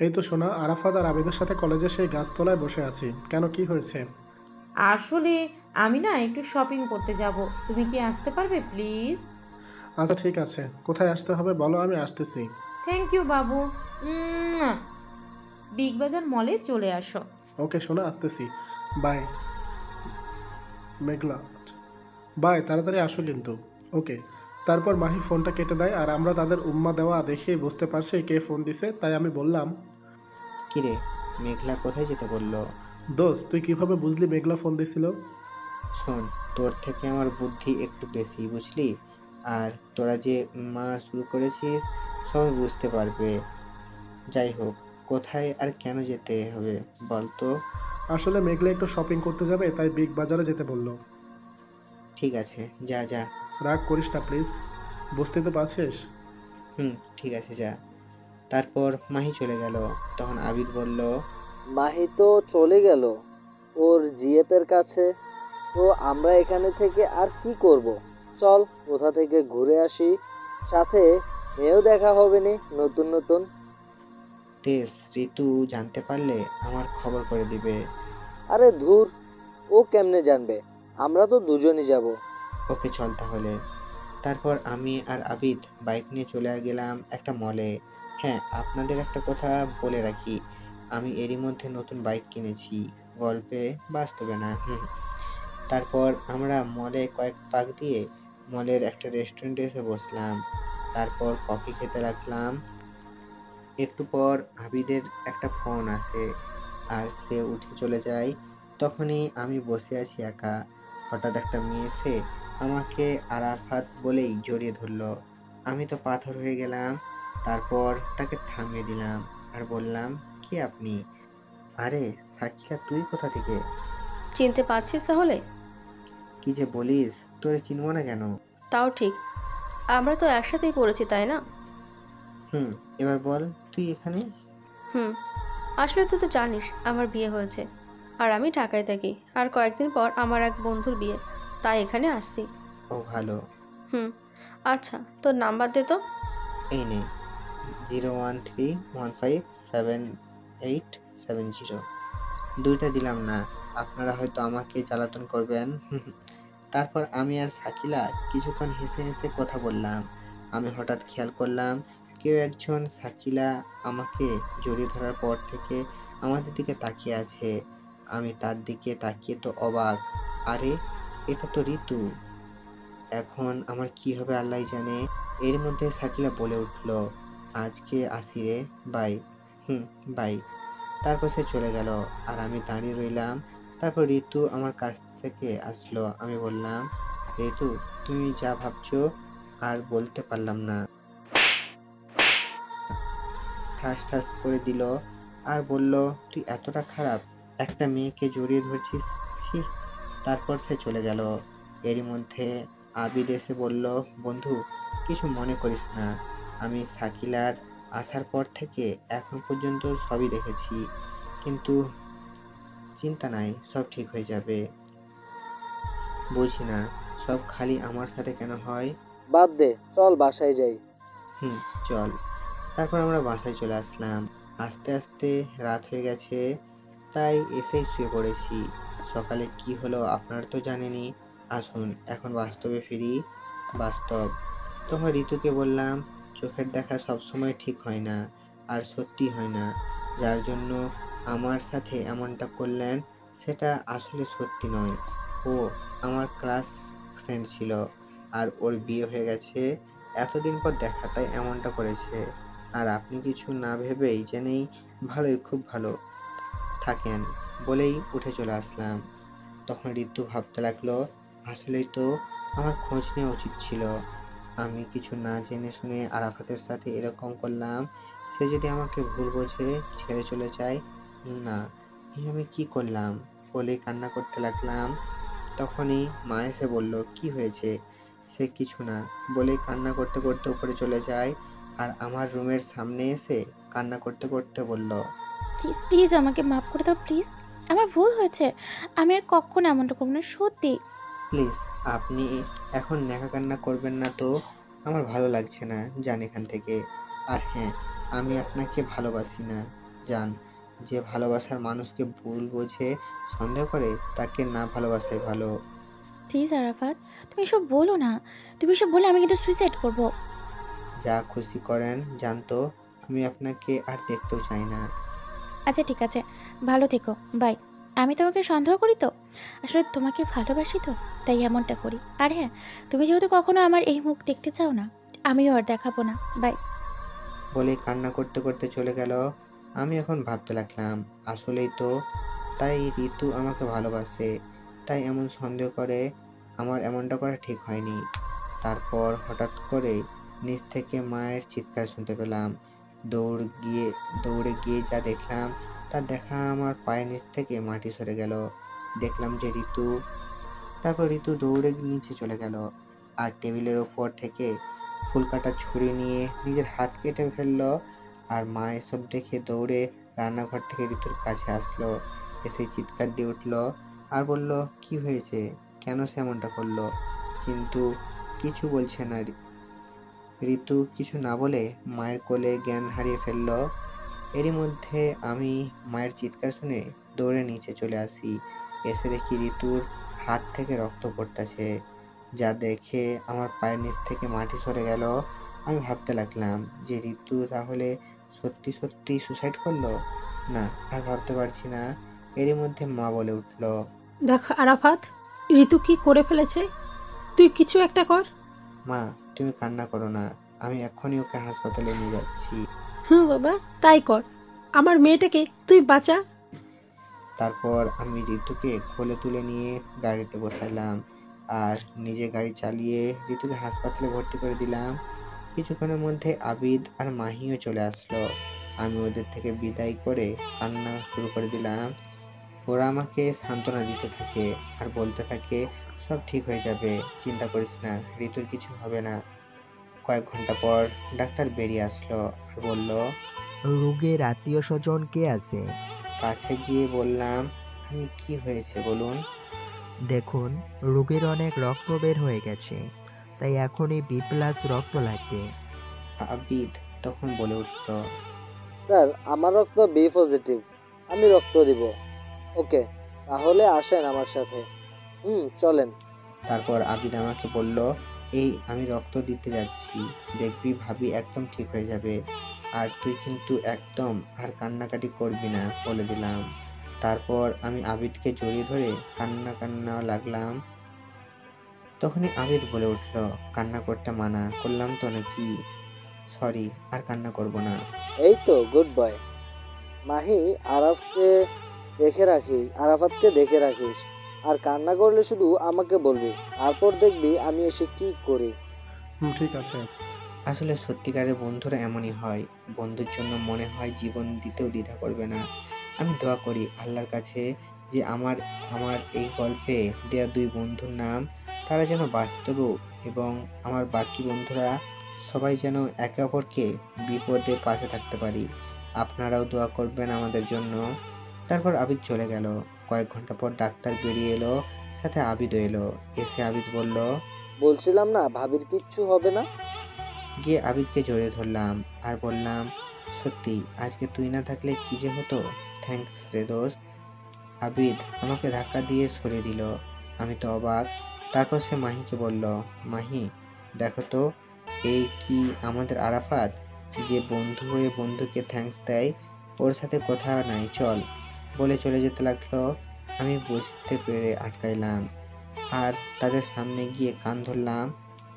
এই তো শোনা, আরাফাত আর আবিদের সাথে কলেজে সেই গাছতলায় বসে আছি। কেন, কি হয়েছে? আসলে আমি না একটু শপিং করতে যাব, তুমি কি আসতে পারবে প্লিজ? আচ্ছা ঠিক আছে, কোথায় আসতে হবে বলো, আমি আসতেছি। Thank you Babu. বিগ বাজার মলে চলে আসো। ওকে শোনা, আসতেছি। বাই মেঘলা, বাই, তাড়াতাড়ি আসো কিন্তু। ওকে, তারপর মাহি ফোনটা কেটে দেয় আর আমরা তাদের উম্মা দেওয়া দেখেই বুঝতে পারছি কে ফোন দিছে। তাই আমি বললাম, কিরে মেঘলা কোথায় যেতে বললো? দোস্ত তুই কিভাবে বুঝলি মেঘলা ফোন দিছিল? শোন, তোর থেকে আমার বুদ্ধি একটু বেশি বুঝলি, আর তোরা যে মা শুরু করেছিস সবাই বুঝতে পারবে। যাই হোক, কোথায় আর কেন যেতে হবে বল তো? আসলে মেঘলা একটু শপিং করতে যাবে, তাই বিগ বাজারে যেতে বললো। ঠিক আছে, যা যা। রাগ করিস না প্লিজ, বুঝতে তো পারছিস। ঠিক আছে যা। তারপর মাহি চলে গেল। তখন আবিদ বলল, মাহি তো চলে গেল ওর জিএপের কাছে, তো আমরা এখানে থেকে আর কি করব? চল কোথা থেকে ঘুরে আসি, সাথে মেয়েও দেখা হবে নি নতুন নতুন। তেজ, ঋতু জানতে পারলে আমার খবর করে দিবে। আরে ধুর, ও কেমনে জানবে? আমরা তো দুজনই যাব। ওকে চল তাহলে। তারপর আমি আর আবিদ বাইক নিয়ে চলে গেলাম একটা মলে। হ্যাঁ, আপনাদের একটা কথা বলে রাখি, আমি এরই মধ্যে নতুন বাইক কিনেছি, গল্পে বাস্তবে না। তারপর আমরা মলে কয়েক পাক দিয়ে মলের একটা রেস্টুরেন্টে এসে বসলাম। তারপর কফি খেতে লাগলাম। একটু পর আবিদের একটা ফোন আসে আর সে উঠে চলে যায়। তখনই আমি বসে আছি একা। হঠাৎ একটা মেয়ে এসে আমাকে আরাফাত বলেই জড়িয়ে ধরলো। আমি তো পাথর হয়ে গেলাম। তারপর তাকে থামিয়ে দিলাম আর বললাম, কে আপনি? আরে সাকিলা, তুই কোথা থেকে? চিনতে পারছিস তাহলে? কি যে বলিস, তোরে চিনব না কেন? তাও ঠিক, আমরা তো একসাথেই পড়েছি তাই না? এবার বল, তুই এখানে? আসলে তুই তো জানিস আমার বিয়ে হয়েছে, আর আমি ঢাকায় থাকি, আর কয়েকদিন পর আমার এক বন্ধুর বিয়ে, তাই এখানে আসছি। ও ভালো। আচ্ছা, তোর নাম্বার দে তো। এই নে, 013157870। দুইটা দিলাম না, আপনারা হয়তো আমাকে জ্বালাতন করবেন। তারপর আমি আর সাকিলা কিছুক্ষণ হেসে হেসে কথা বললাম। আমি হঠাৎ খেয়াল করলাম কেউ একজন সাকিলা আমাকে জড়িয়ে ধরার পর থেকে আমাদের দিকে তাকিয়ে আছে। আমি তার দিকে তাকিয়ে তো অবাক। আরে এটা তো ঋতু। এখন আমার কি হবে আল্লাহ জানে। এর মধ্যে সাকিলা বলে উঠল, আজকে আসি রে, বাই। বাই। তারপর সে চলে গেল আর আমি দাঁড়িয়ে রইলাম। তারপর ঋতু আমার কাছ থেকে আসলো। আমি বললাম, ঋতু তুমি যা ভাবছো আর বলতে পারলাম না। ঠাস ঠাস করে দিল আর বলল, তুই এতটা খারাপ, একটা মেয়েকে জড়িয়ে ধরছিস, ছি। তারপর সে চলে গেল। এরই মধ্যে আবিদ এসে বলল, বন্ধু কিছু মনে করিস না, আমি সাকিলার আসার পর থেকে এখন পর্যন্ত সবই দেখেছি, কিন্তু চিন্তা নাই, সব ঠিক হয়ে যাবে। বুঝি না সব খালি আমার সাথে কেন হয়। বাদ দে, চল বাসায় যাই। চল। তারপর আমরা বাসায় চলে আসলাম। আস্তে আস্তে রাত হয়ে গেছে, তাই এসেই শুয়ে পড়েছি। সকালে কি হলো আপনারা তো জানেনই। আসুন এখন বাস্তবে ফিরি। বাস্তব। তখন ঋতুকে বললাম, চোখের দেখা সবসময় ঠিক হয় না, আর সত্যি হয় না। যার জন্য আমার সাথে এমনটা করলেন সেটা আসলে সত্যি নয়। ও আমার ক্লাস ফ্রেন্ড ছিল, আর ওর বিয়ে হয়ে গেছে। এতদিন পর দেখা, তাই এমনটা করেছে। আর আপনি কিছু না ভেবেই জেনেই ভালোই, খুব ভালো থাকেন বলেই উঠে চলে আসলাম। তখন ঋতু ভাবতে লাগলো, আসলেই তো আমার খোঁজ নেওয়া উচিত ছিল। আমি কিছু না জেনে শুনে আরাফাতের সাথে এরকম করলাম। সে যদি আমাকে ভুল বোঝে ছেড়ে চলে যায়, না, আমি কি করলাম বলেই কান্না করতে লাগলাম। তখনই মা এসে বলল, কি হয়েছে? সে কিছু না বলেই কান্না করতে করতে উপরে চলে যায় আর আমার রুমের সামনে এসে কান্না করতে করতে বলল, প্লিজ প্লিজ আমাকে মাফ করে দাও, প্লিজ আমার ভুল হয়েছে, আমি আর কখনো এমনটা করবো না, সত্যি। প্লিজ আপনি এখন নেকা কান্না করবেন না তো, আমার ভালো লাগছে না, যান এখান থেকে। আর হ্যাঁ, আমি আপনাকে ভালোবাসি না, যান। যে ভালোবাসার মানুষকে ভুল বোঝে সন্দেহ করে তাকে না ভালোবাসাই ভালো। প্লিজ আরাফাত, তুমি এসব বলো না, তুমি এসব বলে আমি কিন্তু সুইসাইড করবো। যা খুশি করেন, জানতো আমি আপনাকে আর দেখতেও চাই না। আচ্ছা ঠিক আছে, ভালো থেকো, বাই। আমি তোমাকে সন্দেহ করি তো? আসলে তোমাকে ভালোবাসি তো, তাই এমনটা করি। আর হ্যাঁ, তুমি যেহেতু কখনো আমার এই মুখ দেখতে চাও না, আমিও আর দেখাবো না। বাই। বলে কান্না করতে করতে চলে গেল। আমি এখন ভাবতে লাগলাম, আসলেই তো, তাই ঋতু আমাকে ভালোবাসে, তাই এমন সন্দেহ করে। আমার এমনটা করা ঠিক হয়নি। তারপর হঠাৎ করে নিচ থেকে মায়ের চিৎকার শুনতে পেলাম। দৌড়ে গিয়ে যা দেখলাম, তা দেখা আমার পায়ের নিচ থেকে মাটি সরে গেল। দেখলাম যে ঋতু। তারপর ঋতু দৌড়ে নিচে চলে গেল আর টেবিলের ওপর থেকে ফুল কাটা ছুরি নিয়ে নিজের হাত কেটে ফেললো। আর মা এসব দেখে দৌড়ে রান্নাঘর থেকে ঋতুর কাছে আসলো, এসে চিৎকার দিয়ে উঠলো আর বলল, কি হয়েছে, কেন সে এমনটা করলো? কিন্তু কিছু বলছে না। ঋতু কিছু না বলে মায়ের কোলে জ্ঞান হারিয়ে ফেললো। এরই মধ্যে আমি মায়ের চিৎকার শুনে দৌড়ে নিচে চলে আসি। এসে দেখি ঋতুর হাত থেকে রক্ত পড়তেছে, যা দেখে আমার পায়ের নিচ থেকে মাটি সরে গেল। আমি ভাবতে লাগলাম যে ঋতু তাহলে সত্যি সত্যি সুসাইড করলো। না, আর ভাবতে পারছি না। এরই মধ্যে মা বলে উঠল, দেখ আরাফাত, ঋতু কি করে ফেলেছে, তুই কিছু একটা কর। মা তুমি কান্না করো না, আমি এখনই ওকে হাসপাতালে নিয়ে যাচ্ছি। হুম বাবা, তাই কর, আমার মেয়েটাকে তুই বাঁচা। তারপর আমি ঋতুকে কোলে তুলে নিয়ে গাড়িতে বসাইলাম আর নিজে গাড়ি চালিয়ে ঋতুকে হাসপাতালে ভর্তি করে দিলাম। কিছুক্ষণের মধ্যে আবিদ আর মাহিও চলে আসলো। আমি ওদের থেকে বিদায় করে কান্না শুরু করে দিলাম। ওরা আমাকে সান্ত্বনা দিতে থাকে আর বলতে থাকে, সব ঠিক হয়ে যাবে, চিন্তা করিস না, ঋতুর কিছু হবে না। কয়েক ঘন্টা পর ডাক্তার বেরিয়ে আসলো আর বলল, রোগীর আত্মীয় স্বজন কে আছে? কাছে গিয়ে বললাম, আমি কি হয়েছে বলুন। দেখুন, রোগীর অনেক রক্ত বের হয়ে গেছে, তাই এখনই বি প্লাস রক্ত লাগবে। আবিদ তখন বলে উঠল, স্যার আমার রক্ত বি পজিটিভ, আমি রক্ত দিব। ওকে, তাহলে আসেন আমার সাথে। চলেন। তারপর আবিদ আমাকে বলল, এই আমি রক্ত দিতে যাচ্ছি, দেখবি ভাবি একদম ঠিক হয়ে যাবে, আর তুই কিন্তু একদম আর কান্নাকাটি করবি না বলে দিলাম। তারপর আমি আবিদকে জড়িয়ে ধরে কান্না লাগলাম। তখনই আবিদ বলে উঠল, কান্না করতে মানা করলাম তো নাকি? সরি, আর কান্না করব না। এই তো গুড বয়। মাহি, আরাফাতকে দেখে রাখিস, আর কান্না করলে শুধু আমাকে বলবি, তারপর দেখবি আমি এসে কি করি। ঠিক আছে। আসলে সত্যিকারের বন্ধুরা এমনই হয়, বন্ধুর জন্য মনে হয় জীবন দিতেও দ্বিধা করবে না। আমি দোয়া করি আল্লাহর কাছে যে আমার এই গল্পে দেয়া দুই বন্ধুর নাম, তারা যেন বাস্তবেও, এবং আমার বাকি বন্ধুরা সবাই যেন একে অপরকে বিপদে পাশে থাকতে পারি। আপনারাও দোয়া করবেন আমাদের জন্য। তারপর আবিদ চলে গেল। কয়েক ঘন্টা পর ডাক্তার বেরিয়ে এলো, সাথে আবিদও এলো। এসে আবিদ বলল, বলছিলাম না ভাবির কিচ্ছু হবে না। গিয়ে আবিদকে জড়িয়ে ধরলাম আর বললাম, সত্যি আজকে তুই না থাকলে কি যে হতো। থ্যাঙ্কস রে দোস্ত। আবিদ আমাকে ধাক্কা দিয়ে সরিয়ে দিল। আমি তো অবাক। তারপর সে মাহিকে বলল, মাহি দেখো তো, এই কি আমাদের আরাফাত, যে বন্ধু হয়ে বন্ধুকে থ্যাঙ্কস দেয়, ওর সাথে কথা নাই, চল। বলে চলে যেতে লাগলো। আমি বুঝতে পেরে আটকাইলাম আর তাদের সামনে গিয়ে কান ধরলাম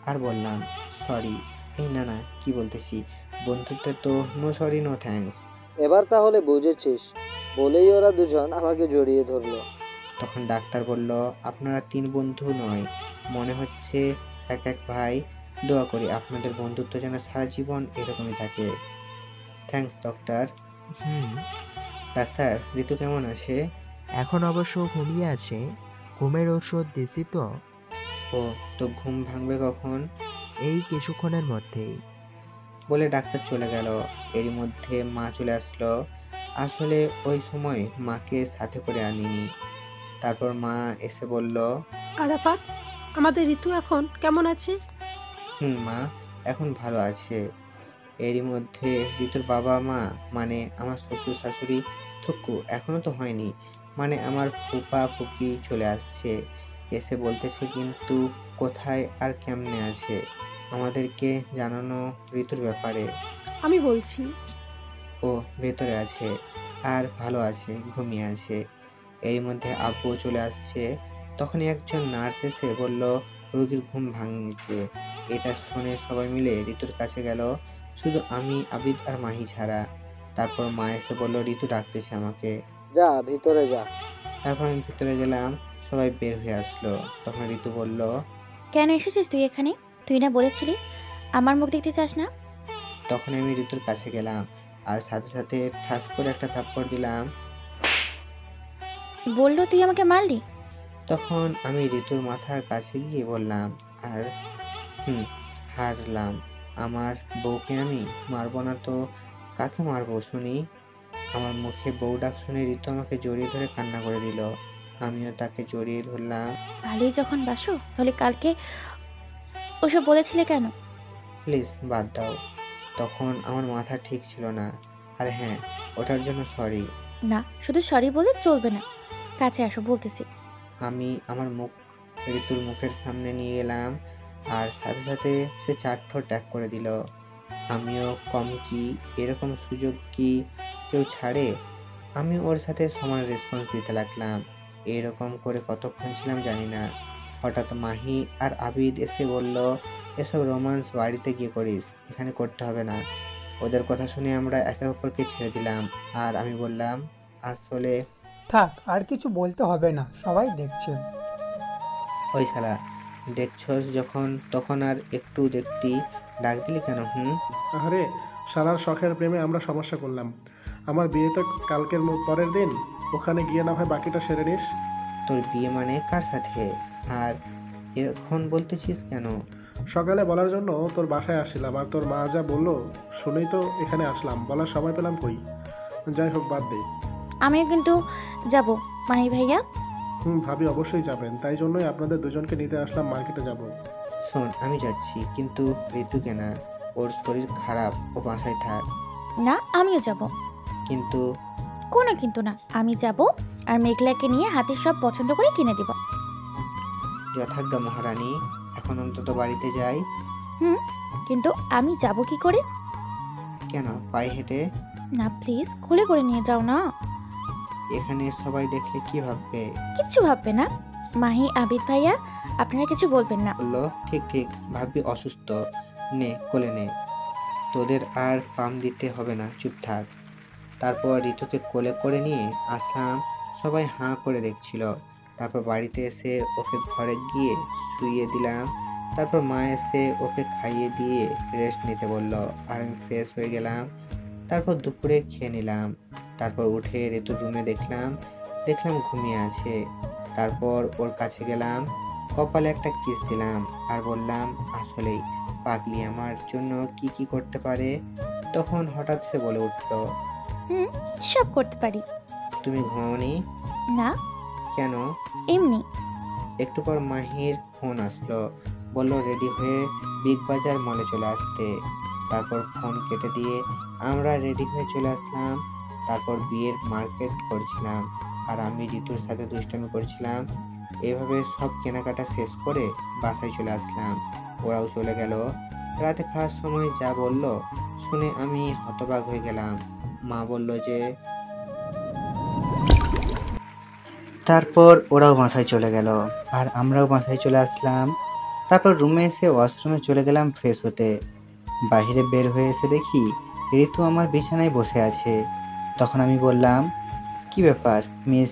আর বললাম, সরি। এই না, কি বলতেছি, বন্ধুত্বে তো নো সরি নো থ্যাঙ্কস। এবার তাহলে বুঝেছিস, বলেই ওরা দুজন আমাকে জড়িয়ে ধরলো। তখন ডাক্তার বলল, আপনারা 3 বন্ধু নয়, মনে হচ্ছে এক ভাই। দোয়া করি আপনাদের বন্ধুত্ব যেন সারা জীবন এরকমই থাকে। Thanks doctor. ডাক্তার, ঋতু কেমন আছে? এখন অবশ্য ঘুমিয়ে আছে, ঘুমের ওষুধ দিছি তো। ও, তো ঘুম ভাঙবে কখন? এই কিছুক্ষণের মধ্যেই। বলে ডাক্তার চলে গেল। এরই মধ্যে মা চলে আসলো। আসলে ওই সময় মাকে সাথে করে আনিনি। তারপর মা এসে বলল, আরাফাত, আমাদের ঋতু এখন কেমন আছে? মা এখন ভালো আছে। এরই মধ্যে ঋতুর বাবা মা, মানে আমার শ্বশুর শাশুড়ি, থুকু এখনো তো হয়নি, মানে আমার ফুপা ফুপি চলে আসছে। এসে বলতেছে কিন্তু কোথায় আর কেমনে আছে, আমাদেরকে জানানো ঋতুর ব্যাপারে। আমি বলছি। ও ভেতরে আছে আর ভালো আছে, ঘুমিয়ে আছে। এর মধ্যে আব্বু চলে আসছে। তখনই একজন নার্স এসে বলল রোগীর ঘুম ভাঙছে। এটা শুনে সবাই মিলে ঋতুর কাছে গেল, শুধু আমি, আবিদ আর মাহি ছাড়া। তারপর মা এসে বলল ঋতু ডাকতেছে আমাকে। যা ভিতরে যা। তারপর আমি ভিতরে গেলাম, সবাই বের হয়ে আসলো। তখন ঋতু বলল, কেন এসেছিস তুই এখানে? তুই না বলেছিলি আমার মুখ দেখতে চাস না? তখন আমি ঋতুর কাছে গেলাম আর সাথে সাথে ঠাস করে একটা থাপ্পড় দিলাম। বললো তুই আমাকে মারলি? তখন আমি ঋতুর মাথার কাছে গিয়ে বললাম, আর হারলাম। আমার বউকে আমি মারবো না তো কাকে মারবো শুনি? আমার মুখে বউ ডাক শুনে ঋতু আমাকে জড়িয়ে ধরে কান্না করে দিল। আমিও তাকে জড়িয়ে ধরলাম। ভালোই যখন বাসো তাহলে কালকে ওসব বলেছিলে কেন? প্লিজ বাদ দাও, তখন আমার মাথা ঠিক ছিল না। আর হ্যাঁ, ওটার জন্য সরি। না, শুধু সরি বলে চলবে না, কাছে আসো বলতেছি। আমি আমার মুখ ঋতুর মুখের সামনে নিয়ে এলাম আর সাথে সাথে সে 4 ঠোঁট ত্যাগ করে দিল। আমিও কম কি, এরকম সুযোগ কি কেউ ছাড়ে? আমি ওর সাথে সমান রেসপন্স দিতে লাগলাম। এরকম করে কতক্ষণ ছিলাম জানি না। হঠাৎ মাহি আর আবিদ এসে বলল, এসব রোমান্স বাড়িতে গিয়ে করিস, এখানে করতে হবে না। ওদের কথা শুনে আমরা একে অপরকে ছেড়ে দিলাম আর আমি বললাম, আসলে থাক, আর কিছু বলতে হবে না, সবাই দেখছে। ওই শালা, দেখছস যখন তখন আর একটু দেখতি, ডাক দিলি কেন? আরে সারার শখের প্রেমে আমরা সমস্যা করলাম। আমার বিয়ে তো কালকের পরের দিন, ওখানে গিয়ে না হয় বাকিটা সেরে নিস। তোর বিয়ে মানে কার সাথে? আর এখন বলতেছিস কেন? সকালে বলার জন্য তোর বাসায় আসছিলাম, আর তোর মা যা বললো শুনেই তো এখানে আসলাম। বলার সময় পেলাম কই? যাই হোক, বাদ দে। আমিও কিন্তু যাব মাহি ভাইয়া। ভাবি অবশ্যই যাবেন, তাই জন্যই আপনাদের দুজনকে নিতে আসলাম, মার্কেটে যাব। শোন, আমি যাচ্ছি, কিন্তু ঋতুকে না, ওর শরীর খারাপ, ও বাসায় থাক। না, আমিও যাব। কিন্তু কোনো কিন্তু না, আমি যাব আর মেঘলাকে নিয়ে হাতের সব পছন্দ করে কিনে দিব। যথাজ্ঞা মহারানী, এখন অন্তত বাড়িতে যাই। কিন্তু আমি যাব কি করে? কেন, পায়ে হেঁটে? না প্লিজ, খুলে করে নিয়ে যাও না। এখানে সবাই দেখলে কি ভাববে? কিচ্ছু ভাববে না। মাহি, আবিদ ভাইয়া, আপনারা কিছু বলবেন না। বললো, ঠিক ঠিক, ভাববি অসুস্থ, নে কোলে নে, তোদের আর পাম দিতে হবে না, চুপ থাক। তারপর ঋতুকে কোলে করে নিয়ে আসলাম। সবাই হাঁ করে দেখছিল। তারপর বাড়িতে এসে ওকে ঘরে গিয়ে শুইয়ে দিলাম। তারপর মা এসে ওকে খাইয়ে দিয়ে রেস্ট নিতে বলল আর আমি ফ্রেশ হয়ে গেলাম। তারপর দুপুরে খেয়ে নিলাম। তারপর উঠে ঋতুর রুমে দেখলাম ঘুমিয়ে আছে। তারপর ওর কাছে গেলাম, কপালে একটা কিস দিলাম আর বললাম, আসলেই পাগলি আমার জন্য কি কি করতে পারে। তখন হঠাৎ সে বলে উঠলো, সব করতে পারি। তুমি ঘুমাওনি? না। কেন? এমনি। একটু পর মাহির ফোন আসলো, বলল রেডি হয়ে বিগ বাজার মলে চলে আসতে। তারপর ফোন কেটে দিয়ে আমরা রেডি হয়ে চলে আসলাম। তারপর বিয়ের মার্কেট করছিলাম আর আমি ঋতুর সাথে দুষ্টামি করছিলাম। এভাবে সব কেনাকাটা শেষ করে বাসায় চলে আসলাম। ওরাও চলে গেল। রাতে খাওয়ার সময় যা বলল শুনে আমি হতবাক হয়ে গেলাম। মা বলল যে তারপর ওরাও বাসায় চলে গেল আর আমরাও বাসায় চলে আসলাম। তারপর রুমে এসে ওয়াশরুমে চলে গেলাম ফ্রেশ হতে। বাইরে বের হয়ে এসে দেখি ঋতু আমার বিছানায় বসে আছে। তখন আমি বললাম, কি ব্যাপার মিস,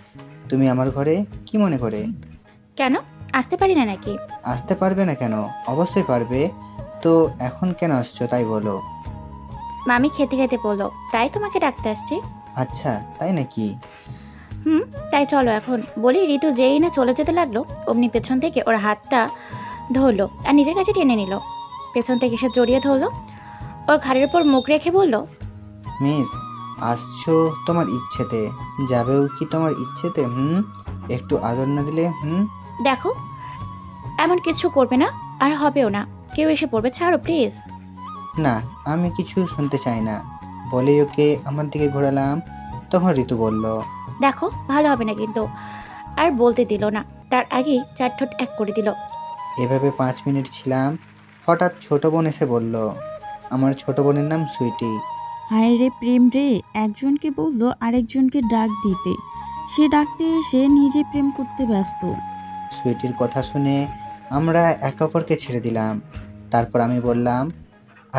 তুমি আমার ঘরে কি মনে করে? কেন, আসতে পারি না নাকি? আসতে পারবে না কেন? অবশ্যই পারবে। তো এখন কেন আসছো তাই বলো। মামি খেতে খেতে বললো, তাই তোমাকে ডাকতে আসছি। আচ্ছা, তাই নাকি? তাই চলো এখন বলি। ঋতু যেই না চলে যেতে লাগলো অমনি পেছন থেকে ওর হাতটা ধরলো আর নিজের কাছে টেনে নিল। পেছন থেকে সে জড়িয়ে ধরলো, ওর ঘাড়ের উপর মুখ রেখে বলল, মিস, আসছো তোমার ইচ্ছেতে, যাবেও কি তোমার ইচ্ছেতে? একটু আদর না দিলে? দেখো, এমন কিছু করবে না আর হবেও না। কেউ এসে পড়বে, ছাড়ো প্লিজ। না, আমি কিছু শুনতে চাই না বলেই ওকে আমার দিকে ঘোরালাম। তখন ঋতু বলল, দেখো ভালো হবে না কিন্তু। আর বলতে দিল না, তার আগেই 4 ঠোঁট এক করে দিল। এভাবে 5 মিনিট ছিলাম। হঠাৎ ছোট বোন এসে বলল, আমার ছোট বোনের নাম সুইটি। হায় রে প্রেম রে, একজনকে বললো আরেকজনকে ডাক দিতে, সে ডাকতে এসে নিজে প্রেম করতে ব্যস্ত। সুইটির কথা শুনে আমরা একে অপরকে ছেড়ে দিলাম। তারপর আমি বললাম,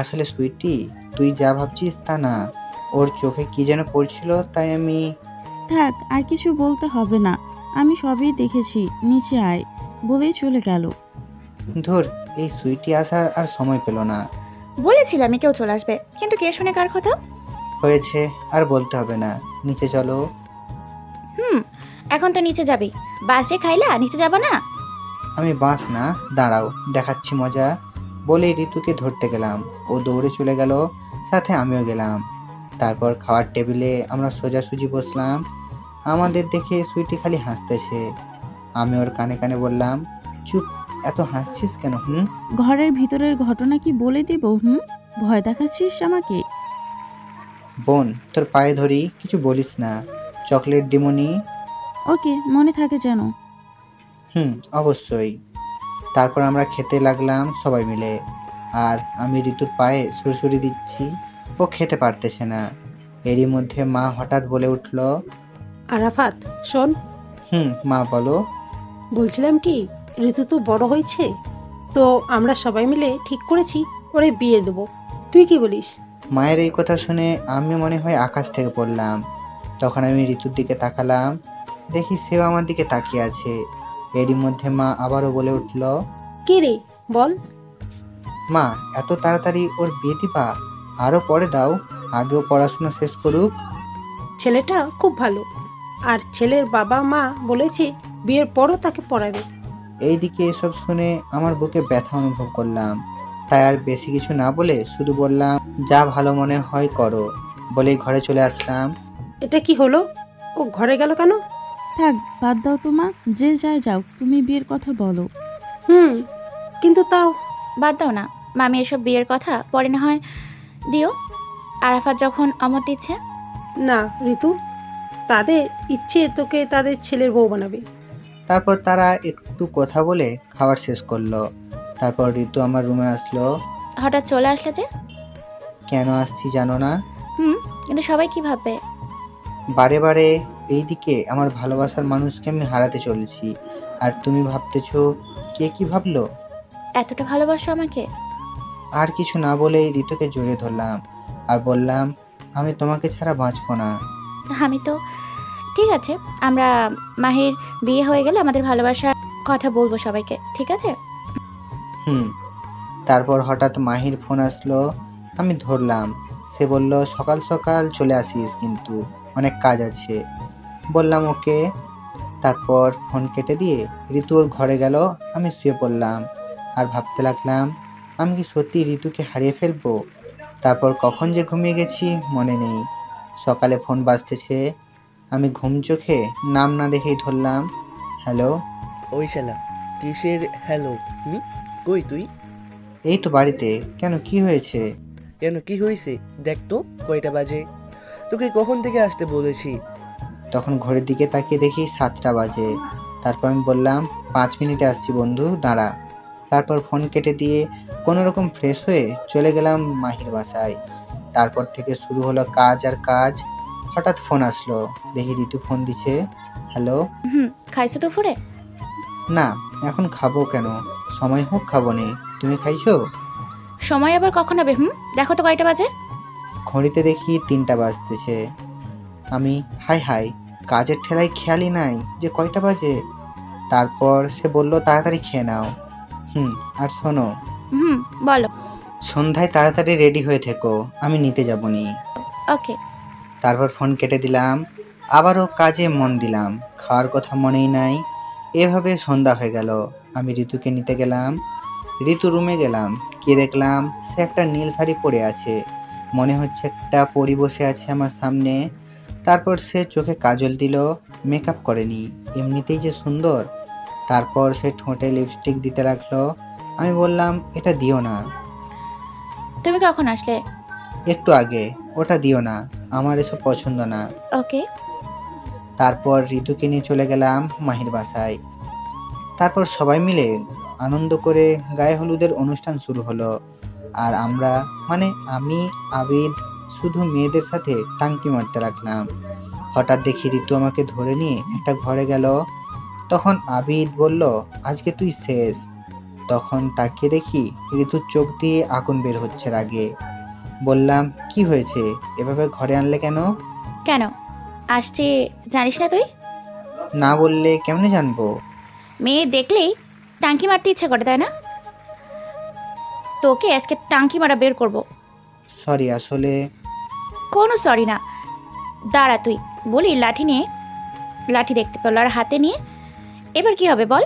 আসলে সুইটি, তুই যা ভাবছিস তা না। ওর চোখে কি যেন পড়ছিল, তাই আমি। থাক, আর কিছু বলতে হবে না, আমি সবই দেখেছি, নিচে আয় বলেই চলে গেল। ধুর, এই সুইটি আসার আর সময় পেল না। বলেছিলাম কেউ চলে আসবে, কিন্তু কে শুনে কার কথা। হয়েছে, আর বলতে হবে না, নিচে চলো। এখন তো নিচে যাবি, বাসে খাইলা নিচে যাবা না? আমি বাস না, দাঁড়াও, দেখাচ্ছি মজা বলে ঋতুকে ধরতে গেলাম। ও দৌড়ে চলে গেল, সাথে আমিও গেলাম। তারপর খাওয়ার টেবিলে আমরা সোজাসুজি বসলাম। আমাদের দেখে সুইটি খালি হাসতেছে। আমি ওর কানে কানে বললাম, চুপ, এত হাসছিস কেন? ঘরের ভিতরের ঘটনা কি বলে দেব? ভয় দেখাচ্ছিস আমাকে? বোন, তোর পায়ে ধরি, কিছু বলিস না। চকলেট দিমনি? ওকে, মনে থাকে যেন। অবশ্যই। তারপর আমরা খেতে লাগলাম সবাই মিলে। আর আমি ঋতুর পায়ে সুরসুরি দিচ্ছি, ও খেতে পারতেছে না। এরই মধ্যে মা হঠাৎ বলে উঠল, আরাফাত শোন। মা বলো। বলছিলাম কি, ঋতু তো বড় হয়েছে, তো আমরা সবাই মিলে ঠিক করেছি ওরে বিয়ে দেবো। তুই কি বলিস? মায়ের এই কথা শুনে আমি মনে হয় আকাশ থেকে পড়লাম। তখন আমি ঋতুর দিকে তাকালাম, দেখি সেও আমার দিকে তাকিয়ে আছে। এরই মধ্যে মা আবারও বলে উঠল, কি রে বল। মা, এত তাড়াতাড়ি ওর বিয়ে দিবা? আরো পরে দাও, আগেও পড়াশোনা শেষ করুক। ছেলেটা খুব ভালো, আর ছেলের বাবা মা বলেছে বিয়ের পরও তাকে পড়াবে। এইদিকে এসব শুনে আমার বুকে ব্যথা অনুভব করলাম। তাই আর বেশি কিছু না বলে শুধু বললাম, যা ভালো মনে হয় করো, বলেই ঘরে চলে আসলাম। এটা কি হলো? ও ঘরে গেল কেন? থাক, বাদ দাও তো মা, যে যায় যাও, তুমি বিয়ের কথা বলো। কিন্তু তাও। বাদ দাও না মামি, এসব বিয়ের কথা পরে না হয় দিও, আরাফাত যখন অমত দিচ্ছে। না ঋতু, তাদের ইচ্ছে তোকে তাদের ছেলের বউ বানাবে। তারপর তারা একটু কথা বলে খাবার শেষ করলো। তারপর ঋতু আমার রুমে আসলো। হঠাৎ চলে আসলে যে? কেন আসছি জানো না? কিন্তু সবাই কি ভাববে? বারে বারে এইদিকে আমার ভালোবাসার মানুষকে আমি হারাতে চলেছি, আর তুমি ভাবতেছো কে কি ভাবলো। এতটা ভালোবাসো আমাকে? আর কিছু না বলেই ঋতুকে জড়িয়ে ধরলাম আর বললাম, আমি তোমাকে ছাড়া বাঁচবো না। আমি তো ঠিক আছে, আমরা মাহির বিয়ে হয়ে গেলে আমাদের ভালোবাসার কথা বলবো সবাইকে, ঠিক আছে? তারপর হঠাৎ মাহির ফোন আসলো। আমি ধরলাম। সে বলল, সকাল সকাল চলে আসিস, কিন্তু অনেক কাজ আছে। বললাম ওকে। তারপর ফোন কেটে দিয়ে ঋতু ওর ঘরে গেল। আমি শুয়ে পড়লাম আর ভাবতে লাগলাম, আমি কি সত্যি ঋতুকে হারিয়ে ফেলবো? তারপর কখন যে ঘুমিয়ে গেছি মনে নেই। সকালে ফোন বাজতেছে। আমি ঘুম চোখে নাম না দেখেই ধরলাম। হ্যালো। ওই শালা, কিসের হ্যালো? কই তুই? এই তো বাড়িতে। কেন, কি হয়েছে? কেন, কি হয়েছে? দেখ তো কয়টা বাজে, তোকে কখন থেকে আসতে বলেছি। তখন ঘড়ির দিকে তাকিয়ে দেখি 7টা বাজে। তারপর আমি বললাম, 5 মিনিটে আসছি বন্ধু, দাঁড়া। তারপর ফোন কেটে দিয়ে কোনো রকম ফ্রেশ হয়ে চলে গেলাম মাহির বাসায়। তারপর থেকে শুরু হলো কাজ আর কাজ। হঠাৎ ফোন আসলো, দেখি ঋতু ফোন দিছে। হ্যালো। খাইছো তো ফুরে? না, এখন খাবো কেন, সময় হোক খাবো নি। তুমি খাইছো? সময় আবার কখন হবে? দেখো তো কয়টা বাজে। ঘড়িতে দেখি 3টা বাজতেছে। আমি হাই কাজের ঠেলায় খেয়ালই নাই যে কয়টা বাজে। তারপর সে বলল, তাড়াতাড়ি খেয়ে নাও। আর শোনো। বলো। সন্ধ্যায় তাড়াতাড়ি রেডি হয়ে থেকো, আমি নিতে যাবনি। ওকে। তারপর ফোন কেটে দিলাম। আবারও কাজে মন দিলাম, খাওয়ার কথা মনেই নাই। এভাবে সন্ধ্যা হয়ে গেল। আমি ঋতুকে নিতে গেলাম। ঋতু রুমে গেলাম, গিয়ে দেখলাম সে একটা নীল শাড়ি পরে আছে। মনে হচ্ছে একটা পরি বসে আছে আমার সামনে। তারপর সে চোখে কাজল দিল, মেকআপ করেনি, এমনিতেই যে সুন্দর। তারপর সে ঠোঁটে লিপস্টিক দিতে লাগলো। আমি বললাম, এটা দিও না। তুমি কখন আসলে? একটু আগে। ওটা দিও না, আমার এসব পছন্দ না। ওকে। তারপর ঋতুকে নিয়ে চলে গেলাম মাহির বাসায়। তারপর সবাই মিলে আনন্দ করে গায়ে হলুদের অনুষ্ঠান শুরু হলো। আর আমরা, মানে আমি, আবিদ, শুধু মেয়েদের সাথে টাঙ্কি মারতে লাগলাম। হঠাৎ দেখি ঋতু আমাকে ধরে নিয়ে একটা ঘরে গেল। তখন আবিদ বলল, আজকে তুই শেষ। তখন তাকিয়ে দেখি ঋতুর চোখ দিয়ে আগুন বের হচ্ছে রাগে। বললাম, কি হয়েছে, এভাবে ঘরে আনলে কেন? কেন আসছে জানিস না তুই? না বললে কেমনে জানবো? মেয়ে দেখলেই টাঙ্কি মারতে ইচ্ছে করে, তাই না? তোকে আজকে টাঙ্কি মারা বের করব। সরি, আসলে কোনো সরি না, দাঁড়া তুই বলি। লাঠি দেখতে পেল আর হাতে নিয়ে। এবার কি হবে বল?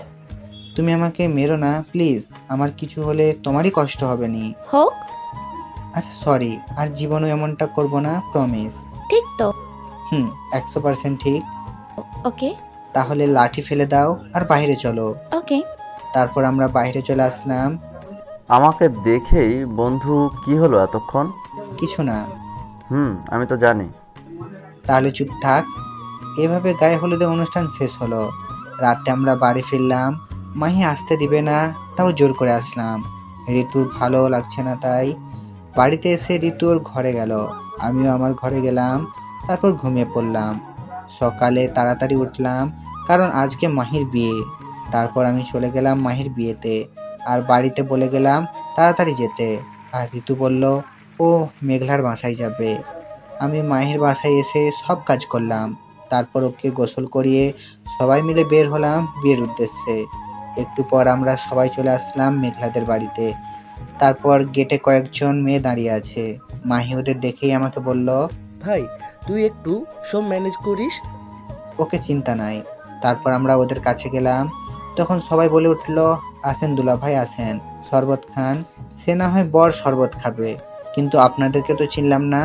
তুমি আমাকে মেরো না প্লিজ, আমার কিছু হলে তোমারই কষ্ট হবে নি। হোক। আচ্ছা সরি, আর জীবনও এমনটা করব না, প্রমিস। ঠিক তো? 100% ঠিক। ওকে। তাহলে লাঠি ফেলে দাও আর বাইরে চলো। ওকে। তারপর আমরা বাইরে চলে আসলাম। আমাকে দেখেই বন্ধু কি হলো এতক্ষণ? কিছু না। আমি তো জানি। তাহলে চুপ থাক। এভাবে গায়ে হলুদের অনুষ্ঠান শেষ হলো। রাতে আমরা বাড়ি ফিরলাম। মাহি আসতে দিবে না, তাও জোর করে আসলাম। ঋতুর ভালো লাগছে না, তাই বাড়িতে এসে ঋতু ওর ঘরে গেল, আমিও আমার ঘরে গেলাম। তারপর ঘুমিয়ে পড়লাম। সকালে তাড়াতাড়ি উঠলাম, কারণ আজকে মাহির বিয়ে। তারপর আমি চলে গেলাম মাহির বিয়েতে, আর বাড়িতে বলে গেলাম তাড়াতাড়ি যেতে। আর ঋতু বলল ও মেঘলার বাসায় যাবে। আমি মাহির বাসায় এসে সব কাজ করলাম। তারপর ওকে গোসল করিয়ে সবাই মিলে বের হলাম বিয়ের উদ্দেশ্যে। একটু পর আমরা সবাই চলে আসলাম মেঘলাদের বাড়িতে। তারপর গেটে কয়েকজন মেয়ে দাঁড়িয়ে আছে। মাহি ওদের দেখেই আমাকে বলল, ভাই তুই একটু সব ম্যানেজ করিস। ওকে, চিন্তা নাই। তারপর আমরা ওদের কাছে গেলাম। তখন সবাই বলে উঠল, আসেন দুলা ভাই আসেন, শরবত খান। সে না হয় বর শরবত খাবে, কিন্তু আপনাদেরকে তো চিনলাম না।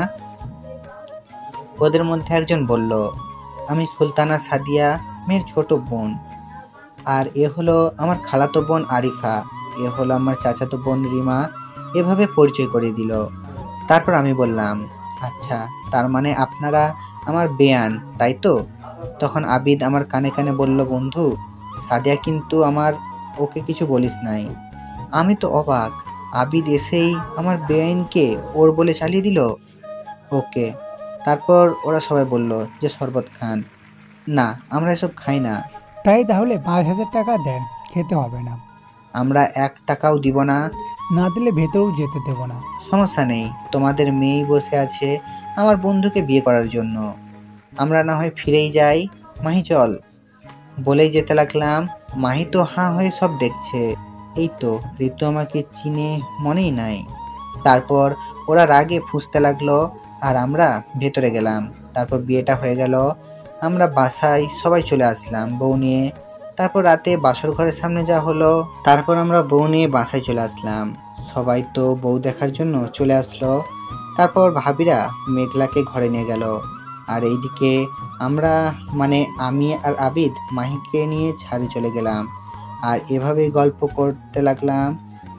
ওদের মধ্যে একজন বলল, আমি সুলতানা সাদিয়া, মেয়ের ছোট বোন। আর এ হলো আমার খালাতো বোন আরিফা, এ হলো আমার চাচাতো বোন রিমা। এভাবে পরিচয় করে দিল। তারপর আমি বললাম, আচ্ছা তার মানে আপনারা আমার বেয়ান, তাই তো? তখন আবিদ আমার কানে কানে বলল, বন্ধু সাদিয়া কিন্তু আমার, ওকে কিছু বলিস নাই। আমি তো অবাক, আবিদ এসেই আমার বেআইনকে ওর বলে চালিয়ে দিল। ওকে। তারপর ওরা সবাই বলল যে শরবত খান। না, আমরা এসব খাই না। তাই তাহলে 5,000 টাকা দেন, খেতে হবে না। আমরা 1 টাকাও দিব না। না দিলে ভেতরেও যেতে দেব না। সমস্যা নেই, তোমাদের মেয়েই বসে আছে আমার বন্ধুকে বিয়ে করার জন্য। আমরা না হয় ফিরেই যাই। মাহি চল। বলেই যেতে লাগলাম। মাহি তো হাঁ হয়ে সব দেখছে। এই তো ঋতু আমাকে চিনে মনেই নাই। তারপর ওরা রাগে ফুঁসতে লাগলো, আর আমরা ভেতরে গেলাম। তারপর বিয়েটা হয়ে গেল। আমরা বাসায় সবাই চলে আসলাম বউ নিয়ে। তারপর রাতে বাসর ঘরের সামনে যা হলো, তারপর আমরা বউ নিয়ে বাসায় চলে আসলাম। সবাই তো বউ দেখার জন্য চলে আসলো। তারপর ভাবিরা মেঘলাকে ঘরে নিয়ে গেল। আর এইদিকে আমরা, মানে আমি আর আবিদ, মাহিকে নিয়ে ছাদে চলে গেলাম। আর এভাবেই গল্প করতে লাগলাম।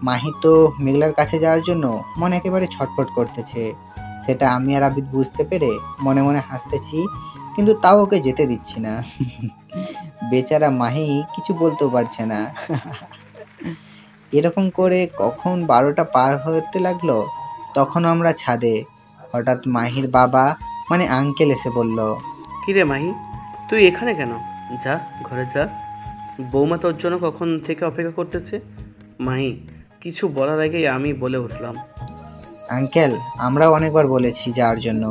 মাহি তো মেঘলার কাছে যাওয়ার জন্য মনে একেবারে ছটফট করতেছে। সেটা আমি আর আবিদ বুঝতে পেরে মনে মনে হাসতেছি, কিন্তু তাও ওকে যেতে দিচ্ছি না। বেচারা মাহি কিছু বলতেও পারছে না। এরকম করে কখন 12টা পার হতে লাগলো। তখন আমরা ছাদে। হঠাৎ মাহির বাবা, মানে আঙ্কেল এসে বলল, কিরে মাহি, তুই এখানে কেন? যা ঘরে যা, বৌমা তোর জন্য কখন থেকে অপেক্ষা করতেছে। মাহি কিছু বলার আগেই আমি বলে উঠলাম, আঙ্কেল আমরাও অনেকবার বলেছি যাওয়ার জন্য,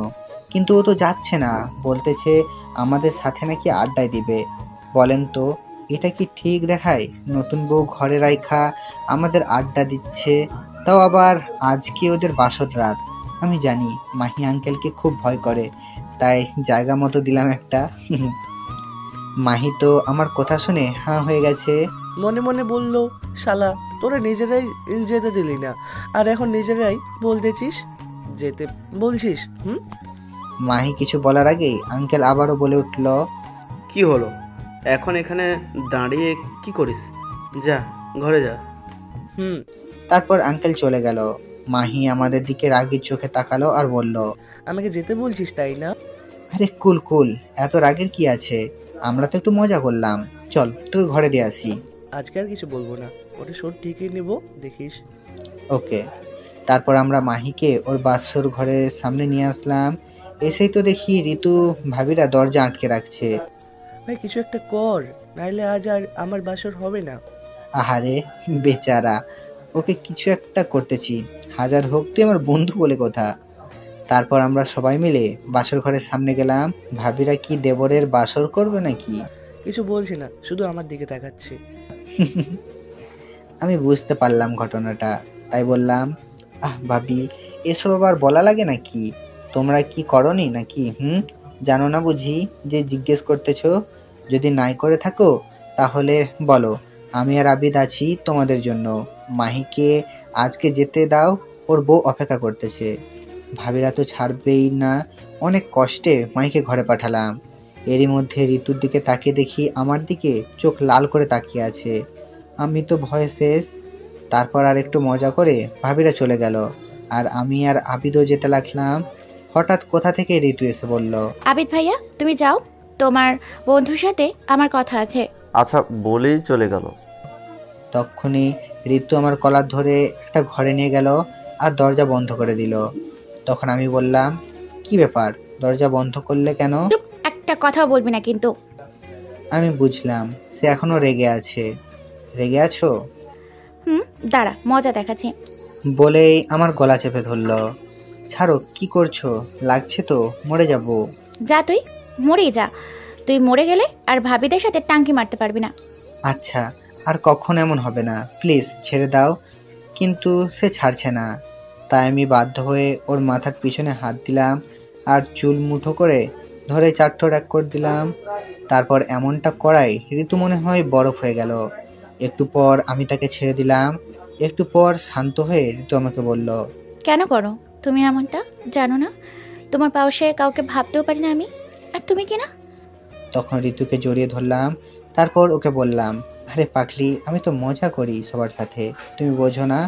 কিন্তু ও তো যাচ্ছে না। বলতেছে আমাদের সাথে নাকি আড্ডায় দিবে। বলেন তো এটা কি ঠিক দেখায়? নতুন বউ ঘরে রাইখা আমাদের আড্ডা দিচ্ছে, তাও আবার আজকে ওদের বাসর রাত। আমি জানি মাহি আঙ্কেলকে খুব ভয় করে, তাই জায়গা মতো দিলাম একটা। মাহি তো আমার কথা শুনে হাঁ হয়ে গেছে। মনে মনে বলল, শালা তোরা নিজেরাই যেতে দিলি না, আর এখন নিজেরাই বলতেছিস যেতে বলছিস। মাহি কিছু বলার আগেই আঙ্কেল আবারও বলে উঠল, কি হলো এখন এখানে দাঁড়িয়ে কি করিস? যা ঘরে যা। তারপর আঙ্কেল চলে গেল। মাহি আমাদের দিকে রাগের চোখে তাকালো আর বলল, আমাকে যেতে বলছিস তাই না? আরে কুল কুল, এত রাগের কি আছে? আমরা তো একটু মজা করলাম, চল তোকে ঘরে দিয়ে আসি। আজকে আর কিছু বলবো না, ওটা শোট ঠিকই নেব, দেখিস। ওকে। তারপর আমরা মাহিকে ওর বাসর ঘরের সামনে নিয়ে আসলাম। এসেই তো দেখি ঋতু ভাবিরা দরজা আটকে রাখছে। ভাই কিছু একটা কর, নাইলে আজ আর আমার বাসর হবে না। আহারে বেচারা, ওকে কিছু একটা করতেছি, হাজার হোক তুই আমার বন্ধু বলে কথা। তারপর আমরা সবাই মিলে বাসর ঘরের সামনে গেলাম। ভাবিরা কি দেবরের বাসর করবে নাকি? কিছু বলছি না, শুধু আমার দিকে তাকাচ্ছে। আমি বুঝতে পারলাম ঘটনাটা, তাই বললাম, আহ ভাবি, এসব আবার বলা লাগে নাকি? তোমরা কি করনি নাকি? জানো না বুঝি যে জিজ্ঞেস করতেছো? যদি নাই করে থাকো তাহলে বলো, আমি আর আবিদ আছি তোমাদের জন্য। মাহিকে আজকে যেতে দাও, ওর বউ অপেক্ষা করতেছে। ভাবিরা তো ছাড়বেই না, অনেক কষ্টে মাহিকে ঘরে পাঠালাম। এরই মধ্যে ঋতুর দিকে তাকিয়ে দেখি আমার দিকে চোখ লাল করে তাকিয়ে আছে। আমি তো ভয়ে শেষ। তারপর আর একটু মজা করে ভাবিরা চলে গেল, আর আমি আর আবিদও যেতে লাগলাম। হঠাৎ কোথা থেকে ঋতু এসে বলল, আবিদ ভাইয়া তুমি যাও, তোমার বন্ধুর সাথে আমার কথা আছে। আচ্ছা বলেই চলে গেল। তখনই ঋতু আমার কলার ধরে একটা ঘরে নিয়ে গেল আর দরজা বন্ধ করে দিল। তখন আমি বললাম, কি ব্যাপার, দরজা বন্ধ করলে কেন? একটা কথা বলবি না কিন্তু। আমি বুঝলাম সে এখনো রেগে আছে। রেগে আছো? দাঁড়া, মজা দেখাচ্ছি। বলেই আমার গলা চেপে ধরলো। ছাড়ো, কি করছো? লাগছে তো, মরে যাব। যা তুই মরে যা, তুই মরে গেলে আর ভাবিদের সাথে টাঙ্কি মারতে পারবি না। আচ্ছা, আর কখনো এমন হবে না, প্লিজ ছেড়ে দাও। কিন্তু সে ছাড়ছে না, তাই আমি বাধ্য হয়ে ওর মাথার পিছনে হাত দিলাম আর চুল মুঠো করে ধরে চারঠোর এক করে দিলাম। তারপর এমনটা করাই ঋতু মনে হয় বরফ হয়ে গেল। একটু পর আমি তাকে ছেড়ে দিলাম। একটু পর শান্ত হয়ে ঋতু আমাকে বলল, কেন করো তুমি এমনটা? জানো না তোমার পাশে কাউকে ভাবতেও পারি না আমি, আর তুমি কি না? তখন ঋতুকে জড়িয়ে ধরলাম। তারপর ওকে বললাম, আরে পাগলি, আমি তো মজা করি সবার সাথে, তুমি বোঝো না?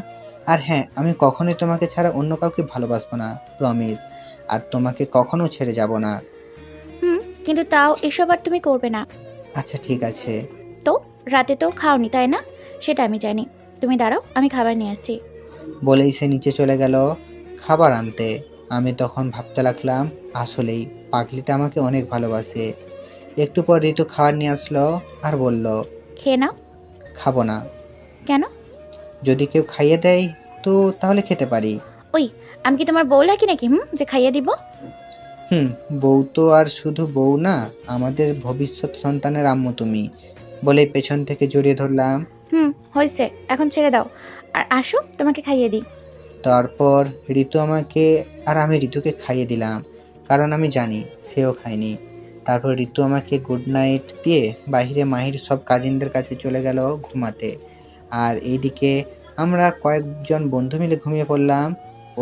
আর হ্যাঁ, আমি কখনোই তোমাকে ছাড়া অন্য কাউকে ভালোবাসবো না, প্রমিস। আর তোমাকে কখনো ছেড়ে যাব না। কিন্তু তাও এসব আর তুমি করবে না। আচ্ছা ঠিক আছে। তো রাতে তো খাওনি তাই না? সেটা আমি জানি। তুমি দাঁড়াও, আমি খাবার নিয়ে আসছি। বলেই সে নিচে চলে গেল খাবার আনতে। আমি তখন ভাবতে লাগলাম, আসলেই পাগলিটা আমাকে অনেক ভালোবাসে। একটু পর ঋতু খাবার নিয়ে আসলো আর বলল, খেয়ে নাও। খাবো না। কেন? যদি কেউ খাইয়ে দেয় তো তাহলে খেতে পারি। ওই, আমি কি তোমার বউ লাগি নাকি যে খাইয়ে দিব? বউ তো আর শুধু বউ না, আমাদের ভবিষ্যৎ সন্তানের আম্মু তুমি। বলে পেছন থেকে জড়িয়ে ধরলাম। হয়েছে, এখন ছেড়ে দাও আর আসো তোমাকে খাইয়ে দিই। তারপর ঋতু আমাকে আর আমি ঋতুকে খাইয়ে দিলাম, কারণ আমি জানি সেও খায়নি। তারপর ঋতু আমাকে গুড নাইট দিয়ে বাইরে মাহির সব কাজিনদের কাছে চলে গেল ঘুমাতে। আর এইদিকে আমরা কয়েকজন বন্ধু মিলে ঘুমিয়ে পড়লাম।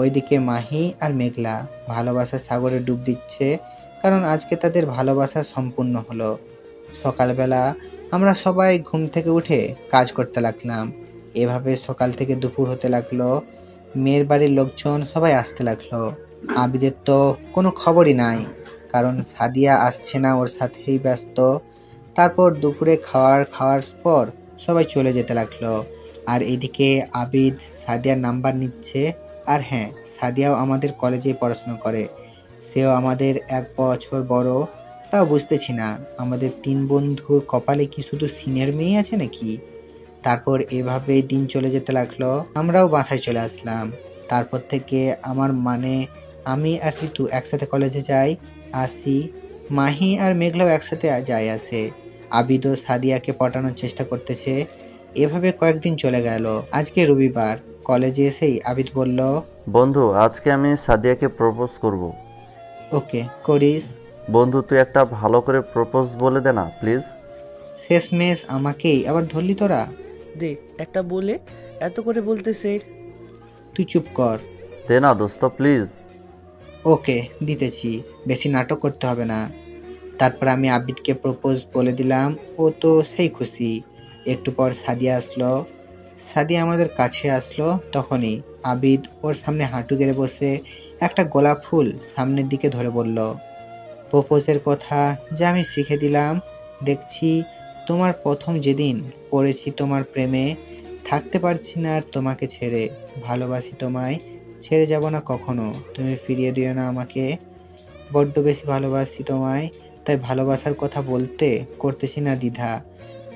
ওইদিকে মাহি আর মেঘলা ভালোবাসার সাগরে ডুব দিচ্ছে, কারণ আজকে তাদের ভালোবাসা সম্পূর্ণ হলো। সকালবেলা আমরা সবাই ঘুম থেকে উঠে কাজ করতে লাগলাম। এভাবে সকাল থেকে দুপুর হতে লাগলো। মেয়ের বাড়ির লোকজন সবাই আসতে লাগলো। আবিদের তো কোনো খবরই নাই, কারণ সাদিয়া আসছে না, ওর সাথেই ব্যস্ত। তারপর দুপুরে খাওয়ার পর সবাই চলে যেতে লাগলো। আর এদিকে আবিদ সাদিয়ার নাম্বার নিচ্ছে। আর হ্যাঁ, সাদিয়াও আমাদের কলেজেই পড়াশোনা করে, সেও আমাদের 1 বছর বড়। তাও বুঝতেছি না, আমাদের 3 বন্ধুর কপালে কি শুধু সিনিয়র মেয়ে আছে নাকি? তারপর এভাবেই দিন চলে যেতে লাগলো। আমরাও বাসায় চলে আসলাম। তারপর থেকে আমি আর ঋতু একসাথে কলেজে যাই, আসি। মাহি আর মেঘলাও একসাথে যায় আসে। আবিদও সাদিয়াকে পটানোর চেষ্টা করতেছে। এভাবে কয়েকদিন চলে গেল। আজকে রবিবার, কলেজে এসেই আবিদ বলল, বন্ধু আজকে আমি সাদিয়াকে প্রপোজ করব। ওকে, করিস। বন্ধু তুই একটা ভালো করে প্রপোজ বলে দে না প্লিজ। শেষমেশ আমাকেই আবার ধরলি তোরা। দে একটা বলে, এত করে বলতেছে। তুই চুপ কর। দে না দোস্ত প্লিজ। ওকে, দিতেছি, বেশি নাটক করতে হবে না। তারপর আমি আবিদকে প্রপোজ বলে দিলাম। ও তো সেই খুশি। একটু পর সাদিয়া আসলো। সাদিয়া আমাদের কাছে আসলো। তখনই আবিদ ওর সামনে হাঁটু গেড়ে বসে একটা গোলাপ ফুল সামনের দিকে ধরে বলল, প্রপোজের কথা যা আমি শিখে দিলাম। দেখছি তোমার প্রথম যেদিন পড়েছি তোমার প্রেমে, থাকতে পারছি না আর তোমাকে ছেড়ে। ভালোবাসি তোমায়, ছেড়ে যাব না কখনো, তুমি ফিরিয়ে দিও না আমাকে। বড্ড বেশি ভালোবাসি তোমায়, তাই ভালোবাসার কথা বলতে করতেছি না দ্বিধা।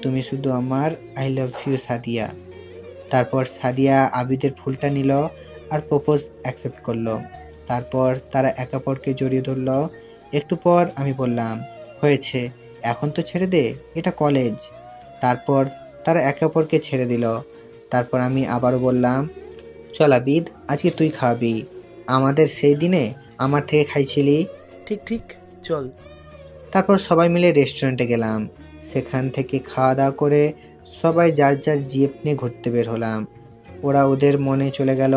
তুমি শুধু আমার আই লাভ ইউ সাদিয়া। তারপর সাদিয়া আবিদের ফুলটা নিল আর প্রপোজ অ্যাকসেপ্ট করলো। তারপর তারা একে অপরকে জড়িয়ে ধরলো। একটু পর আমি বললাম, হয়েছে, এখন তো ছেড়ে দে, এটা কলেজ। তারপর তারা একে অপরকে ছেড়ে দিল। তারপর আমি আবারও বললাম, চল আবিদ, আজকে তুই খাওয়াবি, আমাদের সেই দিনে আমার থেকে খাইছিলি। ঠিক ঠিক, চল। তারপর সবাই মিলে রেস্টুরেন্টে গেলাম। সেখান থেকে খাওয়া দাওয়া করে সবাই যার যার জিপ নিয়ে ঘুরতে বের হলাম। ওরা ওদের মনে চলে গেল,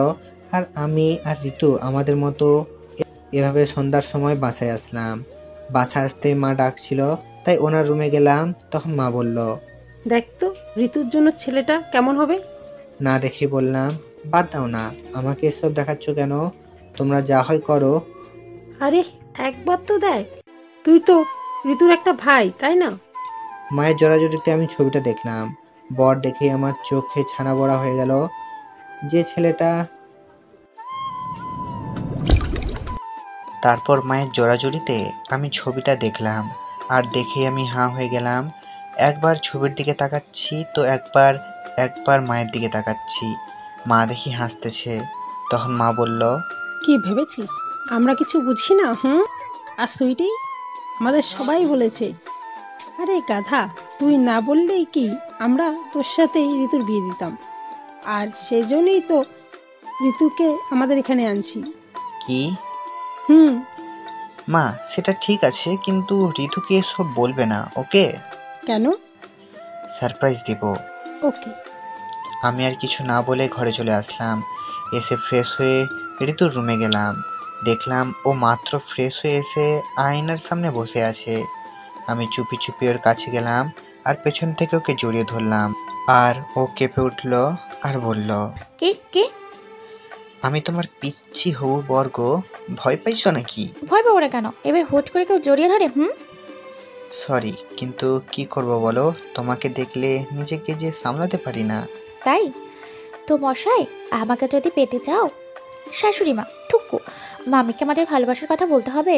আর আমি আর ঋতু আমাদের মতো। এভাবে সন্ধ্যার সময় বাসায় আসলাম। বাসায় আসতেই মা ডাকছিল, তাই ওনার রুমে গেলাম। তখন মা বলল, দেখ তো ঋতুর জন্য ছেলেটা কেমন হবে। না দেখে বললাম, বাদ দাও না, আমাকে এসব দেখাচ্ছ কেন, তোমরা যা হয় করো। আরে একবার তো দেখ, তুই তো ঋতুর একটা ভাই, তাই না? মায়ের জড়াজড়িতে আমি ছবিটা দেখলাম। বর দেখে আমার চোখে ছানা বড়া হয়ে গেল। যে ছেলেটা। তারপর মায়ের জড়াজড়িতে আমি ছবিটা দেখলাম, আর দেখেই আমি হাঁ হয়ে গেলাম। একবার ছবির দিকে তাকাচ্ছি তো একবার মায়ের দিকে তাকাচ্ছি। মা দেখি হাসতেছে। তখন মা বলল, কি ভেবেছিস আমরা কিছু বুঝি না? আর সুইটি, আমাদের সবাই বলেছে। আরে গাধা, তুই না বললেই কি আমরা তোর সাথেই ঋতুর বিয়ে দিতাম, আর সেই জন্যই তো ঋতুকে আমাদের এখানে আনছি। কি? মা সেটা ঠিক আছে, কিন্তু ঋতুকে এসব বলবে না, ওকে? কেন? সারপ্রাইজ দিব। ওকে। আমি আর কিছু না বলে ঘরে চলে আসলাম। এসে ফ্রেশ হয়ে ঋতুর রুমে গেলাম। দেখলাম ও মাত্র ফ্রেশ হয়ে এসে আয়নার সামনে বসে আছে। আমি চুপি চুপি ওর কাছে গেলাম আর পেছন থেকে ওকে জড়িয়ে ধরলাম। আর ও কেঁপে উঠল আর বলল, কে কে? আমি তোমার পিচ্ছি হবু বর্গ, ভয় পাইছো নাকি? ভয় পাবো না কেন? এবার হোট করে কেউ জড়িয়ে ধরে? সরি, কিন্তু কি করব বলো, তোমাকে দেখলে নিজেকে যে সামলাতে পারি না। তাই তো মশাই, আমাকে যদি পেতে চাও, শাশুড়ি মা থুকু, মামিকে আমাদের ভালোবাসার কথা বলতে হবে।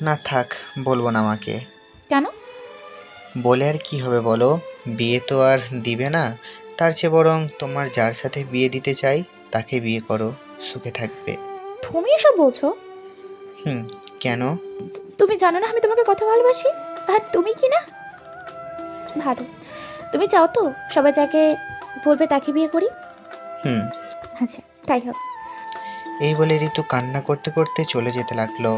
না থাক, বলবো না আমাকে। কেন? বলে আর কি হবে বলো, বিয়ে তো আর দিবে না। তার চেয়ে বরং তোমার যার সাথে বিয়ে দিতে চাই তাকে বিয়ে করো, সুখে থাকবে। তুমি এসব বলছো? কেন? তুমি জানো না আমি তোমাকে কত ভালোবাসি? আর তুমি কি না? ভালো, তুমি চাও তো সবাই যাকে বলবে তাকে বিয়ে করি? আচ্ছা, তাই হবে। এই বলে ঋতু কান্না করতে করতে চলে যেতে লাগলো।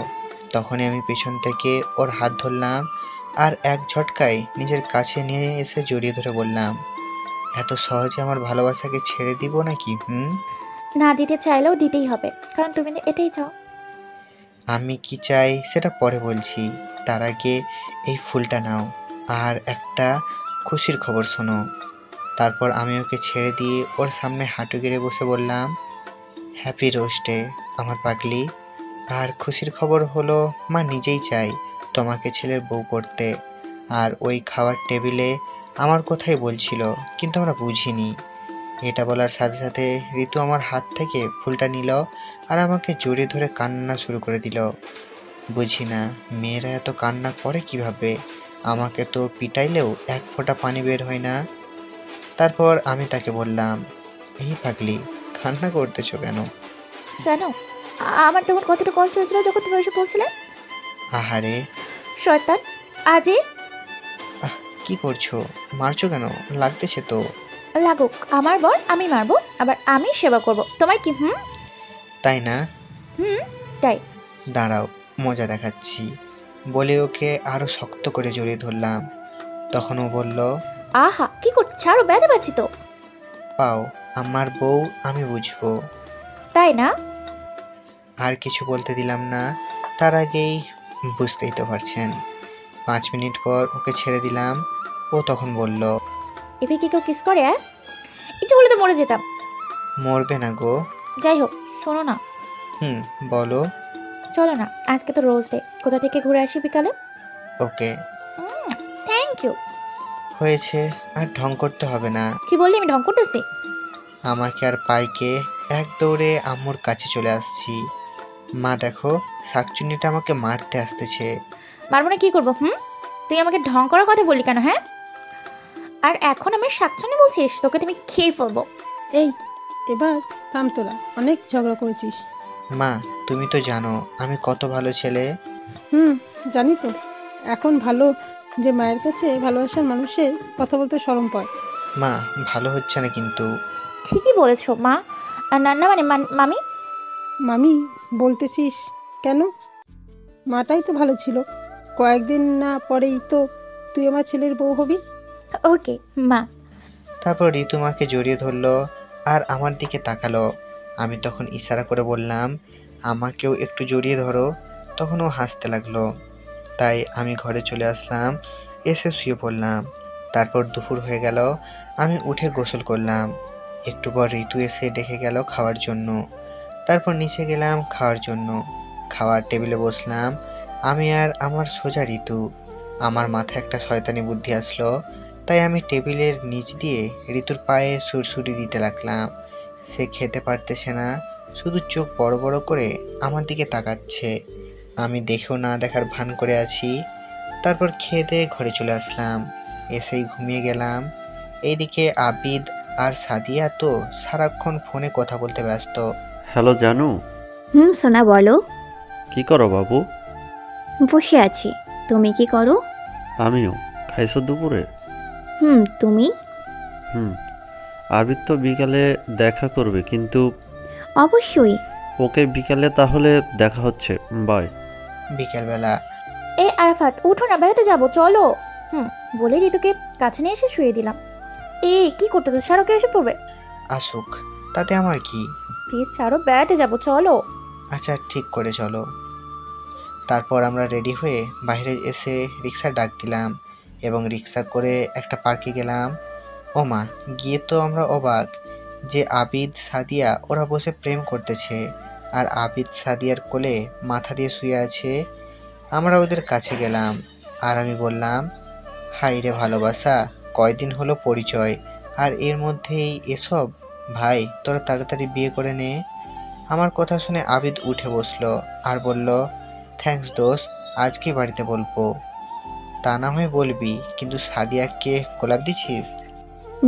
তখনই আমি পেছন থেকে ওর হাত ধরলাম আর এক ঝটকায় নিজের কাছে নিয়ে এসে জড়িয়ে ধরে বললাম, এত সহজে আমার ভালোবাসাকে ছেড়ে দিব নাকি? না দিতে চাইলেও দিতেই হবে, কারণ তুমি এটাই চাও। আমি কি চাই সেটা পরে বলছি, তার আগে এই ফুলটা নাও আর একটা খুশির খবর শোনো। তারপর আমি ওকে ছেড়ে দিয়ে ওর সামনে হাঁটু গেড়ে বসে বললাম, হ্যাপি রোস্টে আমার পাগলি। আর খুশির খবর হলো, মা নিজেই চাই তোমাকে ছেলের বউ করতে। আর ওই খাওয়ার টেবিলে আমার কথাই বলছিল, কিন্তু আমরা বুঝিনি। এটা বলার সাথে সাথে ঋতু আমার হাত থেকে ফুলটা নিল আর আমাকে জড়িয়ে ধরে কান্না শুরু করে দিল। বুঝি না মেয়েরা এত কান্না করে কিভাবে, আমাকে তো পিটাইলেও এক ফোঁটা পানি বের হয় না। তারপর আমি তাকে বললাম, এই পাগলি, কান্না করতেছো কেন? জানো আমার তখন কতটা কষ্ট হয়েছিল যখন তুমি ওইসব বলছিলে। আহারে শয়তান, আজে কি করছো? মারছো কেন? লাগতেছে তো। লাগুক, আমার বর, আমি মারবো, আবার আমি সেবা করব, তোমার কি? তাই না? তাই। দাঁড়াও, মজা দেখাচ্ছি। বলে ওকে আরো শক্ত করে জড়িয়ে ধরলাম। তখন ও বলল, আহা কি করছো, ছাড়ো, ব্যথা পাচ্ছি তো। পাও, আমার বউ আমি বুঝবো। তাই না? আর কিছু বলতে দিলাম না, তার আগেই বুঝতেই তো পারছেন। 5 মিনিট পর ওকে ছেড়ে দিলাম। ও তখন বলল, এবার কি কেউ কিস করে? একটু হলে তো মরে যেতাম। মরবে না গো। যাই হোক, শোনো না। বলো। চলো না, আজকে তো রোজ ডে, কোথা থেকে ঘুরে আসি বিকালে। ওকে। Thank you. হয়েছে, আর ঢং করতে হবে না। কি বললি? আমি ঢং করতেছি? আমাকে আর পাইকে এক দৌড়ে আম্মুর কাছে চলে আসছি। মা দেখো, শাকচুন্নিটা আমাকে মারতে আসতেছে। মারবো না কি করবো? তুই আমাকে ঢং করার কথা বললি কেন? হ্যাঁ, আর এখন আমার শাকচুন্নি বলছিস? তোকে তুমি খেয়ে ফেলবো। এই এবার থাম, তোরা অনেক ঝগড়া করেছিস। মা তুমি তো জানো আমি কত ভালো ছেলে। জানি তো। এখন ভালো যে মায়ের কাছে ভালোবাসার মানুষের কথা বলতে শরম পায়। মা ভালো হচ্ছে না কিন্তু। ঠিকই বলেছো মা। না না মানে মামি। মামি বলতেছিস কেন? মাটাই তো ভালো ছিল। কয়েকদিন না পরেই তো তুই আমার ছেলের বউ হবি। ওকে মা। তারপর ঋতু মাকে জড়িয়ে ধরলো আর আমার দিকে তাকালো। আমি তখন ইশারা করে বললাম আমাকেও একটু জড়িয়ে ধরো। তখন ও হাসতে লাগলো। তাই আমি ঘরে চলে আসলাম, এসে শুয়ে পড়লাম। তারপর দুপুর হয়ে গেল, আমি উঠে গোসল করলাম। একটু পর ঋতু এসে ডেকে গেল খাওয়ার জন্য। তারপর নিচে গেলাম খাওয়ার জন্য। খাওয়ার টেবিলে বসলাম আমি আর আমার সোজা ঋতু। আমার মাথায় একটা শয়তানি বুদ্ধি আসলো, তাই আমি টেবিলের নিচ দিয়ে ঋতুর পায়ে সুরসুরি দিতে লাগলাম। সে খেতে পারতেছে না, শুধু চোখ বড় বড় করে আমার দিকে তাকাচ্ছে। আমি দেখেও না দেখার ভান করে আছি। তারপর খেয়ে দিয়ে ঘরে চলে আসলাম, এসেই ঘুমিয়ে গেলাম। এইদিকে আবিদ আর সাদিয়া তো সারাক্ষণ ফোনে কথা বলতে ব্যস্ত। হ্যালো জানু। সোনা বলো। কি করো বাবু? বসে আছি। তুমি কি করো? আমিও। খাইছো দুপুরে? তুমি? আবিদ তো বিকালে দেখা করবে কিন্তু। অবশ্যই। ওকে বিকালে তাহলে দেখা হচ্ছে, বাই। বিকেলবেলা। এই আরাফাত উঠো না, বেড়াতে যাবো চলো। বলে ঋতুকে কাছে নিয়ে এসে শুয়ে দিলাম। কি করতে তো ছাড়ো, কে এসে পড়বে। আসুক, তাতে আমার কি। প্লিজ ছাড়ো, বেড়াতে যাবো চলো। আচ্ছা ঠিক করে চলো। তারপর আমরা রেডি হয়ে বাইরে এসে রিক্সা ডাক দিলাম এবং রিক্সা করে একটা পার্কে গেলাম। ও মা, গিয়ে তো আমরা অবাক যে আবিদ সাদিয়া ওরা বসে প্রেম করতেছে আর আবিদ সাদিয়ার কোলে মাথা দিয়ে শুয়ে আছে। আমরা ওদের কাছে গেলাম আর আমি বললাম হাই রে ভালোবাসা, কয়দিন হলো পরিচয় আর এর মধ্যেই এসব। ভাই তোরা তাড়াতাড়ি বিয়ে করে নে। আমার কথা শুনে আবিদ উঠে বসলো আর বলল থ্যাঙ্কস দোস্ত, আজকে বাড়িতে বলবো। তা না হয় বলবি, কিন্তু সাদিয়াকে গোলাপ দিছিস?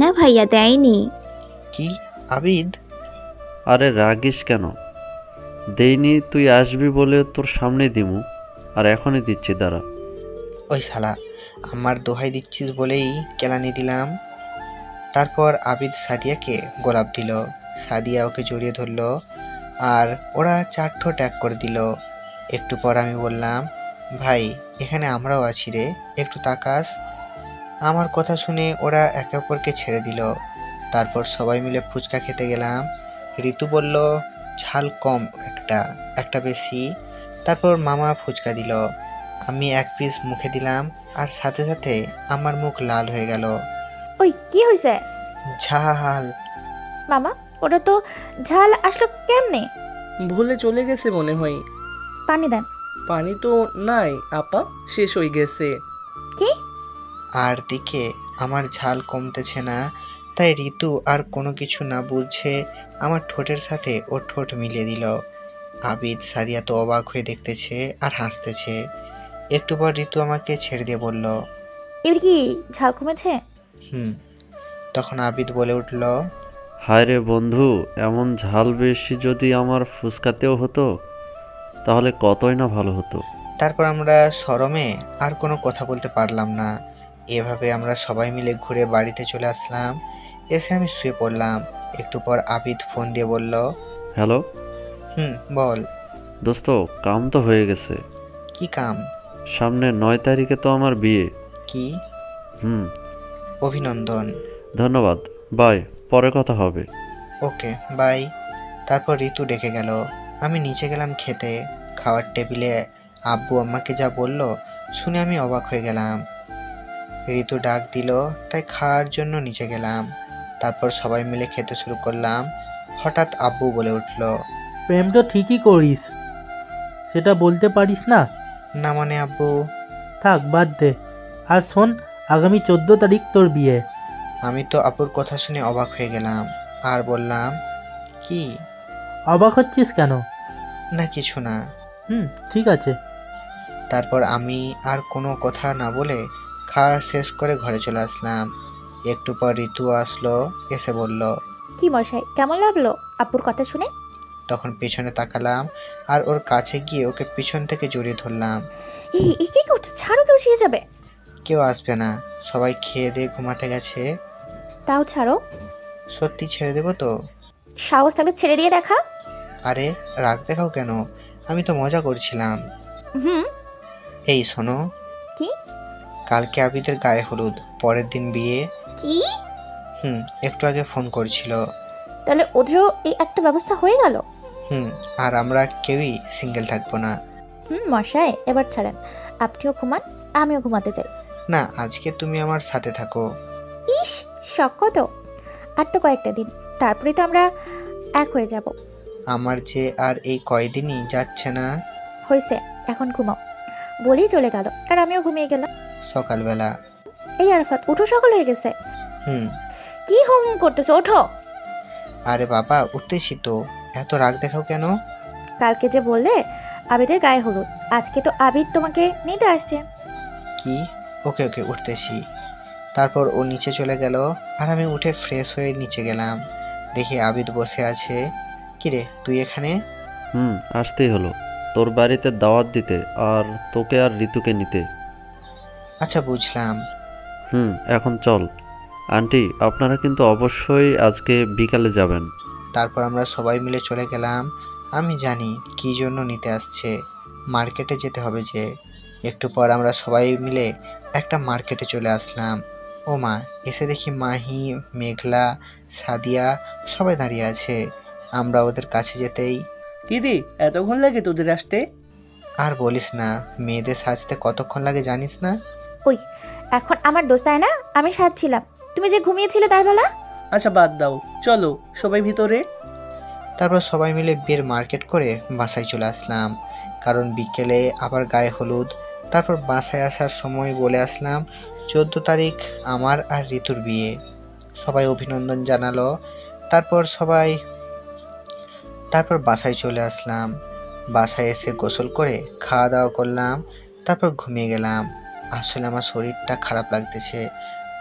না ভাইয়া, দেয়নি। কি আবিদ? আরে রাগিস কেন? দেইনি, তুই আসবি বলে তোর সামনে দিমু আর এখনই দিচ্ছি, দাঁড়া। ওই শালা, আমার দোহাই দিচ্ছিস বলেই কেলানি দিলাম। তারপর আবিদ সাদিয়াকে গোলাপ দিল, সাদিয়া ওকে জড়িয়ে ধরলো আর ওরা চারঠো ট্যাগ করে দিল। একটু পর আমি বললাম ভাই এখানে আমরাও আছি রে, একটু তাকাস। আমার কথা শুনে ওরা একে অপরকে ছেড়ে দিল। তারপর সবাই মিলে ফুচকা খেতে গেলাম। ঋতু বলল ঝাল কম একটা বেশি। তারপর মামা ফুচকা দিল, আমি এক পিস মুখে দিলাম আর সাথে সাথে আমার মুখ লাল হয়ে গেল। ওই কি হয়েছে? ঝাল। মামা ওটা তো ঝাল আসলো কেমনে? ভুলে চলে গেছে মনে হয়। পানি দেন। পানি তো নাই আপা, শেষ হয়ে গেছে। কি? আর দিকে আমার ঝাল কমতেছে না, তাই ঋতু আর কোনো কিছু না বুঝে আমার ঠোঁটের সাথে ওর ঠোঁট মিলিয়ে দিল। আবিদ সাদিয়া তো অবাক হয়ে দেখতেছে আর হাসতেছে। একটু পর ঋতু আমাকে ছেড়ে দিয়ে বলল এবার কি ঝাল কমেছে? তখন আবিদ বলে উঠল হায় রে বন্ধু, এমন ঝাল বেশি যদি আমার ফুচকাতেও হতো তাহলে কতই না ভালো হতো। তারপর আমরা শরমে আর কোনো কথা বলতে পারলাম না। এভাবে আমরা সবাই মিলে ঘুরে বাড়িতে চলে আসলাম। এসে আমি শুয়ে পড়লাম। একটু পর আবিদ ফোন দিয়ে বলল হ্যালো। বল দোস্ত, কাম তো হয়ে গেছে। কি কাম? সামনে 9 তারিখে তো আমার বিয়ে। কি? অভিনন্দন। ধন্যবাদ, বাই, পরে কথা হবে। ওকে বাই। তারপর ঋতু ডেকে গেল, আমি নিচে গেলাম খেতে। খাওয়ার টেবিলে আব্বু আম্মাকে যা বলল শুনে আমি অবাক হয়ে গেলাম। ঋতু ডাক দিল তাই খাওয়ার জন্য নিচে গেলাম। তারপর সবাই মিলে খেতে শুরু করলাম। হঠাৎ আব্বু বলে উঠল প্রেম তো ঠিকই করিস, সেটা বলতে পারিস না? না মানে আব্বু। থাক বাদ দে। আর শোন, আগামী 14 তারিখ তোর বিয়ে। আমি তো আব্বুর কথা শুনে অবাক হয়ে গেলাম আর বললাম কি? অবাক হচ্ছিস কেন? না কিছু না। ঠিক আছে। তারপর আমি আর কোনো কথা না বলে খাওয়া শেষ করে ঘরে চলে আসলাম। একটু পর ঋতু আসলো, এসে বলল, কি মশাই, কেমন লাগলো আপুর কথা শুনে? তখন পেছনে তাকালাম আর ওর কাছে গিয়ে ওকে পিছন থেকে জড়িয়ে ধরলাম। এই কি করছো? ছাড়ো তো, শুয়ে যাবে। কেউ আসবে না, সবাই খেয়ে দিয়ে ঘুমাতে গেছে। তাও ছাড়ো। সত্যি ছেড়ে দেবো তো? সাহস থাকলে ছেড়ে দিয়ে দেখা। আরে রাগ দেখাও কেন, আমি তো মজা করছিলাম। এই শোনো। কি? কালকে আবিদের গায়ে হলুদ, পরের দিন বিয়ে। কি? একটু আগে ফোন করছিল। তাহলে ওদেরও এই একটা ব্যবস্থা হয়ে গেল। আর আমরা কেউই সিঙ্গেল থাকবো না। মশাই এবার ছাড়েন, আপনিও ঘুমান, আমিও ঘুমাতে যাই। না, আজকে তুমি আমার সাথে থাকো। ইস, শখ কত! আর তো কয়েকটা দিন, তারপরে তো আমরা এক হয়ে যাব। আমার যে আর এই কয়দিনই যাচ্ছে না। হয়েছে, এখন ঘুমাও বলেই চলে গেল, আর আমিও ঘুমিয়ে গেলাম। সকালবেলা। এই আরাফাত, উঠো, সকাল হয়ে গেছে। কি হোম করতেছো? ওঠো। আরে বাবা, উঠতেছি তো, এত রাগ দেখাও কেন? কালকে যে বললে আবিদের গায়ে হলুদ, আজকে তো আবিদ তোমাকে নিতে আসছে। কি? ওকে ওকে, উঠতেছি। তারপর ও নিচে চলে গেল আর আমি উঠে ফ্রেশ হয়ে নিচে গেলাম। দেখি আবিদ বসে আছে। কিরে, তুই এখানে? আসতেই হলো, তোর বাড়িতে দাওয়াত দিতে আর তোকে আর ঋতুকে নিতে। আচ্ছা, বুঝলাম। এখন চল। আন্টি, আপনারা কিন্তু অবশ্যই আজকে বিকালে যাবেন। তারপর আমরা সবাই মিলে চলে গেলাম। আমি জানি কি জন্য নিতে আসছে, মার্কেটে যেতে হবে যে। একটু পর আমরা সবাই মিলে একটা মার্কেটে চলে আসলাম। ও মা, এসে দেখি মাহি, মেঘলা, সাদিয়া সবাই দাঁড়িয়ে আছে। আমরা ওদের কাছে যেতেই, দিদি এতক্ষণ লাগে তোদের আসতে? আর বলিস না, মেয়েদের সাজতে কতক্ষণ লাগে জানিস না? ওই এখন আমার দোস্ত, তাই না? আমি সাজছিলাম, তুমি যে ঘুমিয়েছিলে তার বেলা। আচ্ছা বাদ দাও, চলো সবাই ভিতরে। তারপর সবাই মিলে বিয়ের মার্কেট করে বাসায় চলে আসলাম, কারণ বিকেলে আবার গায়ে হলুদ। তারপর বাসায় আসার সময় বলে আসলাম 14 তারিখ আমার আর ঋতুর বিয়ে। সবাই অভিনন্দন জানালো। তারপর বাসায় চলে আসলাম। বাসায় এসে গোসল করে খাওয়া দাওয়া করলাম, তারপর ঘুমিয়ে গেলাম। আসলে আমার শরীরটা খারাপ লাগতেছে,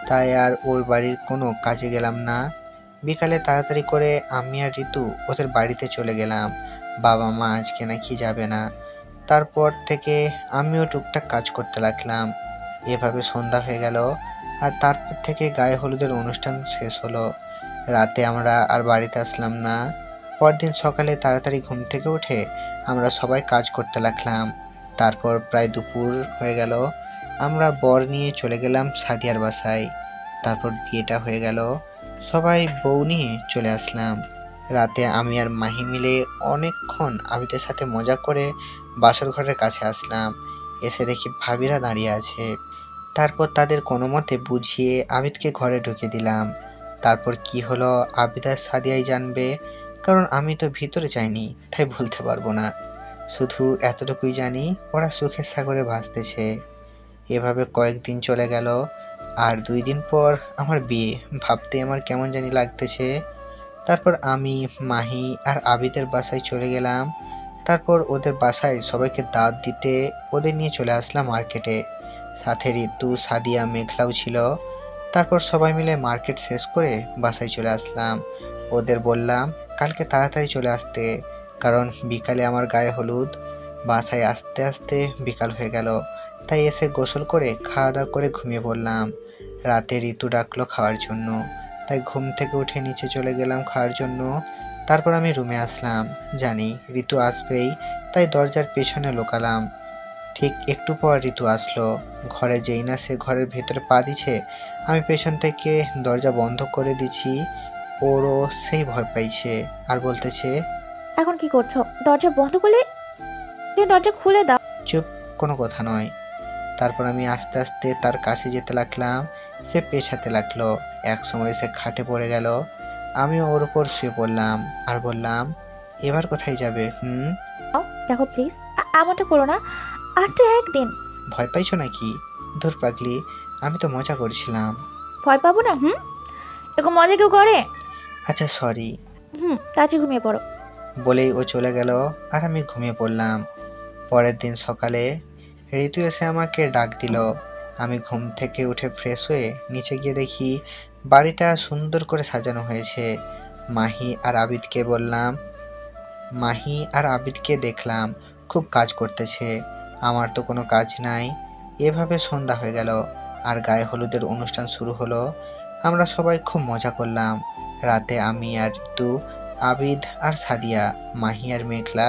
তাই আর ওর বাড়ির কোনো কাজে গেলাম না। বিকালে তাড়াতাড়ি করে আমি আর ঋতু ওদের বাড়িতে চলে গেলাম। বাবা মা আজকে নাকি যাবে না। তারপর থেকে আমিও টুকটাক কাজ করতে লাগলাম। এভাবে সন্ধ্যা হয়ে গেল, আর তারপর থেকে গায়ে হলুদের অনুষ্ঠান শেষ হলো। রাতে আমরা আর বাড়িতে আসলাম না। পরদিন সকালে তাড়াতাড়ি ঘুম থেকে উঠে আমরা সবাই কাজ করতে লাগলাম। তারপর প্রায় দুপুর হয়ে গেল, আমরা বর নিয়ে চলে গেলাম সাদিয়ার বাসায়। তারপর বিয়েটা হয়ে গেল, সবাই বউ নিয়ে চলে আসলাম। রাতে আমি আর মাহি মিলে অনেকক্ষণ আবিদের সাথে মজা করে বাসর ঘরের কাছে আসলাম। এসে দেখি ভাবিরা দাঁড়িয়ে আছে। তারপর তাদের কোনো মতে বুঝিয়ে আবিদকে ঘরে ঢুকে দিলাম। তারপর কি হলো আবিদ আর সাদিয়াই জানবে, কারণ আমি তো ভিতরে যাইনি, তাই বলতে পারবো না। শুধু এতটুকুই জানি ওরা সুখের সাগরে ভাসতেছে। এভাবে কয়েকদিন চলে গেল, আর 2 দিন পর আমার বিয়ে। ভাবতে আমার কেমন জানি লাগতেছে। তারপর আমি, মাহি আর আবিদের বাসায় চলে গেলাম। তারপর ওদের বাসায় সবাইকে দাওয়াত দিতে ওদের নিয়ে চলে আসলাম মার্কেটে। সাথে ঋতু, সাদিয়া, মেঘলাও ছিল। তারপর সবাই মিলে মার্কেট শেষ করে বাসায় চলে আসলাম। ওদের বললাম কালকে তাড়াতাড়ি চলে আসতে, কারণ বিকালে আমার গায়ে হলুদ। বাসায় আসতে আসতে বিকাল হয়ে গেল, তাই এসে গোসল করে খাওয়া দাওয়া করে ঘুমিয়ে পড়লাম। রাতে ঋতু ডাকলো খাওয়ার জন্য, তাই ঘুম থেকে উঠে নিচে চলে গেলাম খাওয়ার জন্য। তারপর আমি রুমে আসলাম, জানি ঋতু আসবেই, তাই দরজার পেছনে লুকালাম। ঠিক একটু পর ঋতু আসলো। ঘরে যেই না সে ঘরের ভেতরে পা দিছে, আমি পেছন থেকে দরজা বন্ধ করে দিছি। ওরও সেই ভয় পাইছে আর বলতেছে, এখন কি করছো? দরজা বন্ধ করলে দরজা খুলে দাও। চুপ, কোনো কথা নয়। তারপর আমি আস্তে আস্তে তার কাছে যেতে লাগলাম। সে পেছাতে লাগলো। এক সময় সে খাটে পড়ে গেল। আমিও ওর উপর শুয়ে পড়লাম আর বললাম, এবার কোথায় যাবে? দেখো প্লিজ, আমারটা করো না, আর তো একদিন। ভয় পাইছো নাকি? ধুর পাগলি, আমি তো মজা করছিলাম। ভয় পাবো না? এরকম মজা কেউ করে? আচ্ছা সরি। তাড়াতাড়ি ঘুমিয়ে পড়ো। বলেই ও চলে গেল আর আমি ঘুমিয়ে পড়লাম। পরের দিন সকালে ঋতু এসে আমাকে ডাক দিল। আমি ঘুম থেকে উঠে ফ্রেশ হয়ে নিচে গিয়ে দেখি বাড়িটা সুন্দর করে সাজানো হয়েছে। মাহি আর আবিদকে দেখলাম খুব কাজ করতেছে। আমার তো কোনো কাজ নাই। এভাবে সন্ধ্যা হয়ে গেল আর গায়ে হলুদের অনুষ্ঠান শুরু হলো। আমরা সবাই খুব মজা করলাম। রাতে আমি আর ঋতু, আবিদ আর সাদিয়া, মাহি আর মেঘলা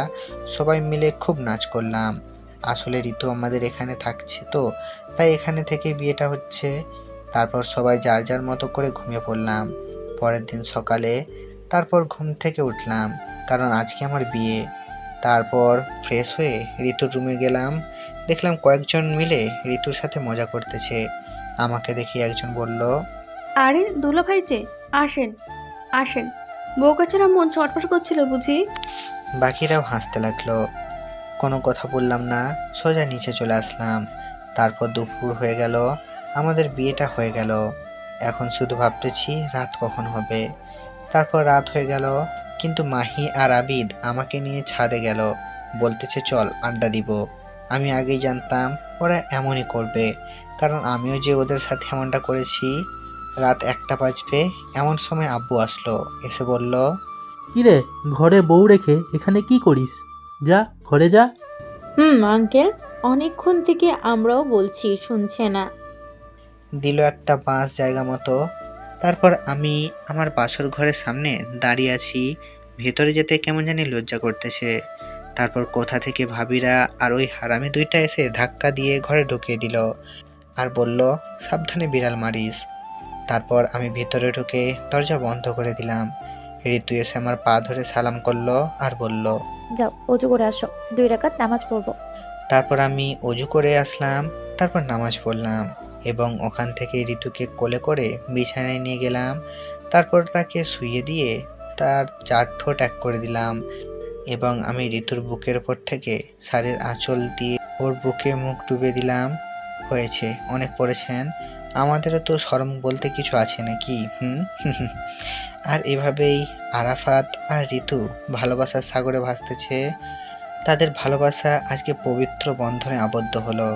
সবাই মিলে খুব নাচ করলাম। আসলে ঋতু আমাদের এখানে থাকছে তো, তাই এখানে থেকে বিয়েটা হচ্ছে। তারপর সবাই যার যার মতো করে ঘুমিয়ে পড়লাম। পরের দিন সকালে তারপর ঘুম থেকে উঠলাম, কারণ আজকে আমার বিয়ে। তারপর ফ্রেশ হয়ে ঋতুর রুমে গেলাম। দেখলাম কয়েকজন মিলে ঋতুর সাথে মজা করতেছে। আমাকে দেখে একজন বলল, আরে দুলাভাই যে, আসেন আসেন, বউকা ছাড়া মন ছটফট করছিল বুঝি? বাকিরাও হাসতে লাগলো। কোনো কথা বললাম না, সোজা নিচে চলে আসলাম। তারপর দুপুর হয়ে গেল, আমাদের বিয়েটা হয়ে গেল। এখন শুধু ভাবতেছি রাত কখন হবে। তারপর রাত হয়ে গেল, কিন্তু মাহি আর আবিদ আমাকে নিয়ে ছাদে গেল। বলতেছে চল আড্ডা দিব। আমি আগেই জানতাম ওরা এমনই করবে, কারণ আমিও যে ওদের সাথে এমনটা করেছি। রাত 1টা বাজবে এমন সময় আব্বু আসলো, এসে বলল, কিরে ঘরে বউ রেখে এখানে কি করিস? যা ঘরে যা। আঙ্কেল, অনেকক্ষণ থেকে আমরাও বলছি, শুনছে না। দিল একটা বাঁশ জায়গা মতো। তারপর আমি আমার বাসর ঘরের সামনে দাঁড়িয়ে আছি। ভেতরে যেতে কেমন জানি লজ্জা করতেছে। তারপর কোথা থেকে ভাবিরা আর ওই হারামি দুইটা এসে ধাক্কা দিয়ে ঘরে ঢুকিয়ে দিল আর বলল, সাবধানে বিড়াল মারিস। তারপর আমি ভিতরে ঢুকে দরজা বন্ধ করে দিলাম। ঋতু এসে আমার পা ধরে সালাম করলো আর বলল, যাও অজু করে আসো, 2 রাকাত নামাজ পড়বো। তারপর আমি অজু করে আসলাম, তারপর নামাজ পড়লাম এবং ওখান থেকে ঋতুকে কোলে করে বিছানায় নিয়ে গেলাম। তারপর তাকে শুইয়ে দিয়ে তার 4 ঠোঁট এক করে দিলাম এবং আমি ঋতুর বুকের ওপর থেকে শাড়ির আঁচল দিয়ে ওর বুকে মুখ ডুবে দিলাম। হয়েছে, অনেক পড়েছেন, আমাদেরও তো শরম বলতে কিছু আছে নাকি? আর এভাবেই আরাফাত আর ঋতু ভালোবাসার সাগরে ভাসতেছে। তাদের ভালোবাসা আজকে পবিত্র বন্ধনে আবদ্ধ হলো।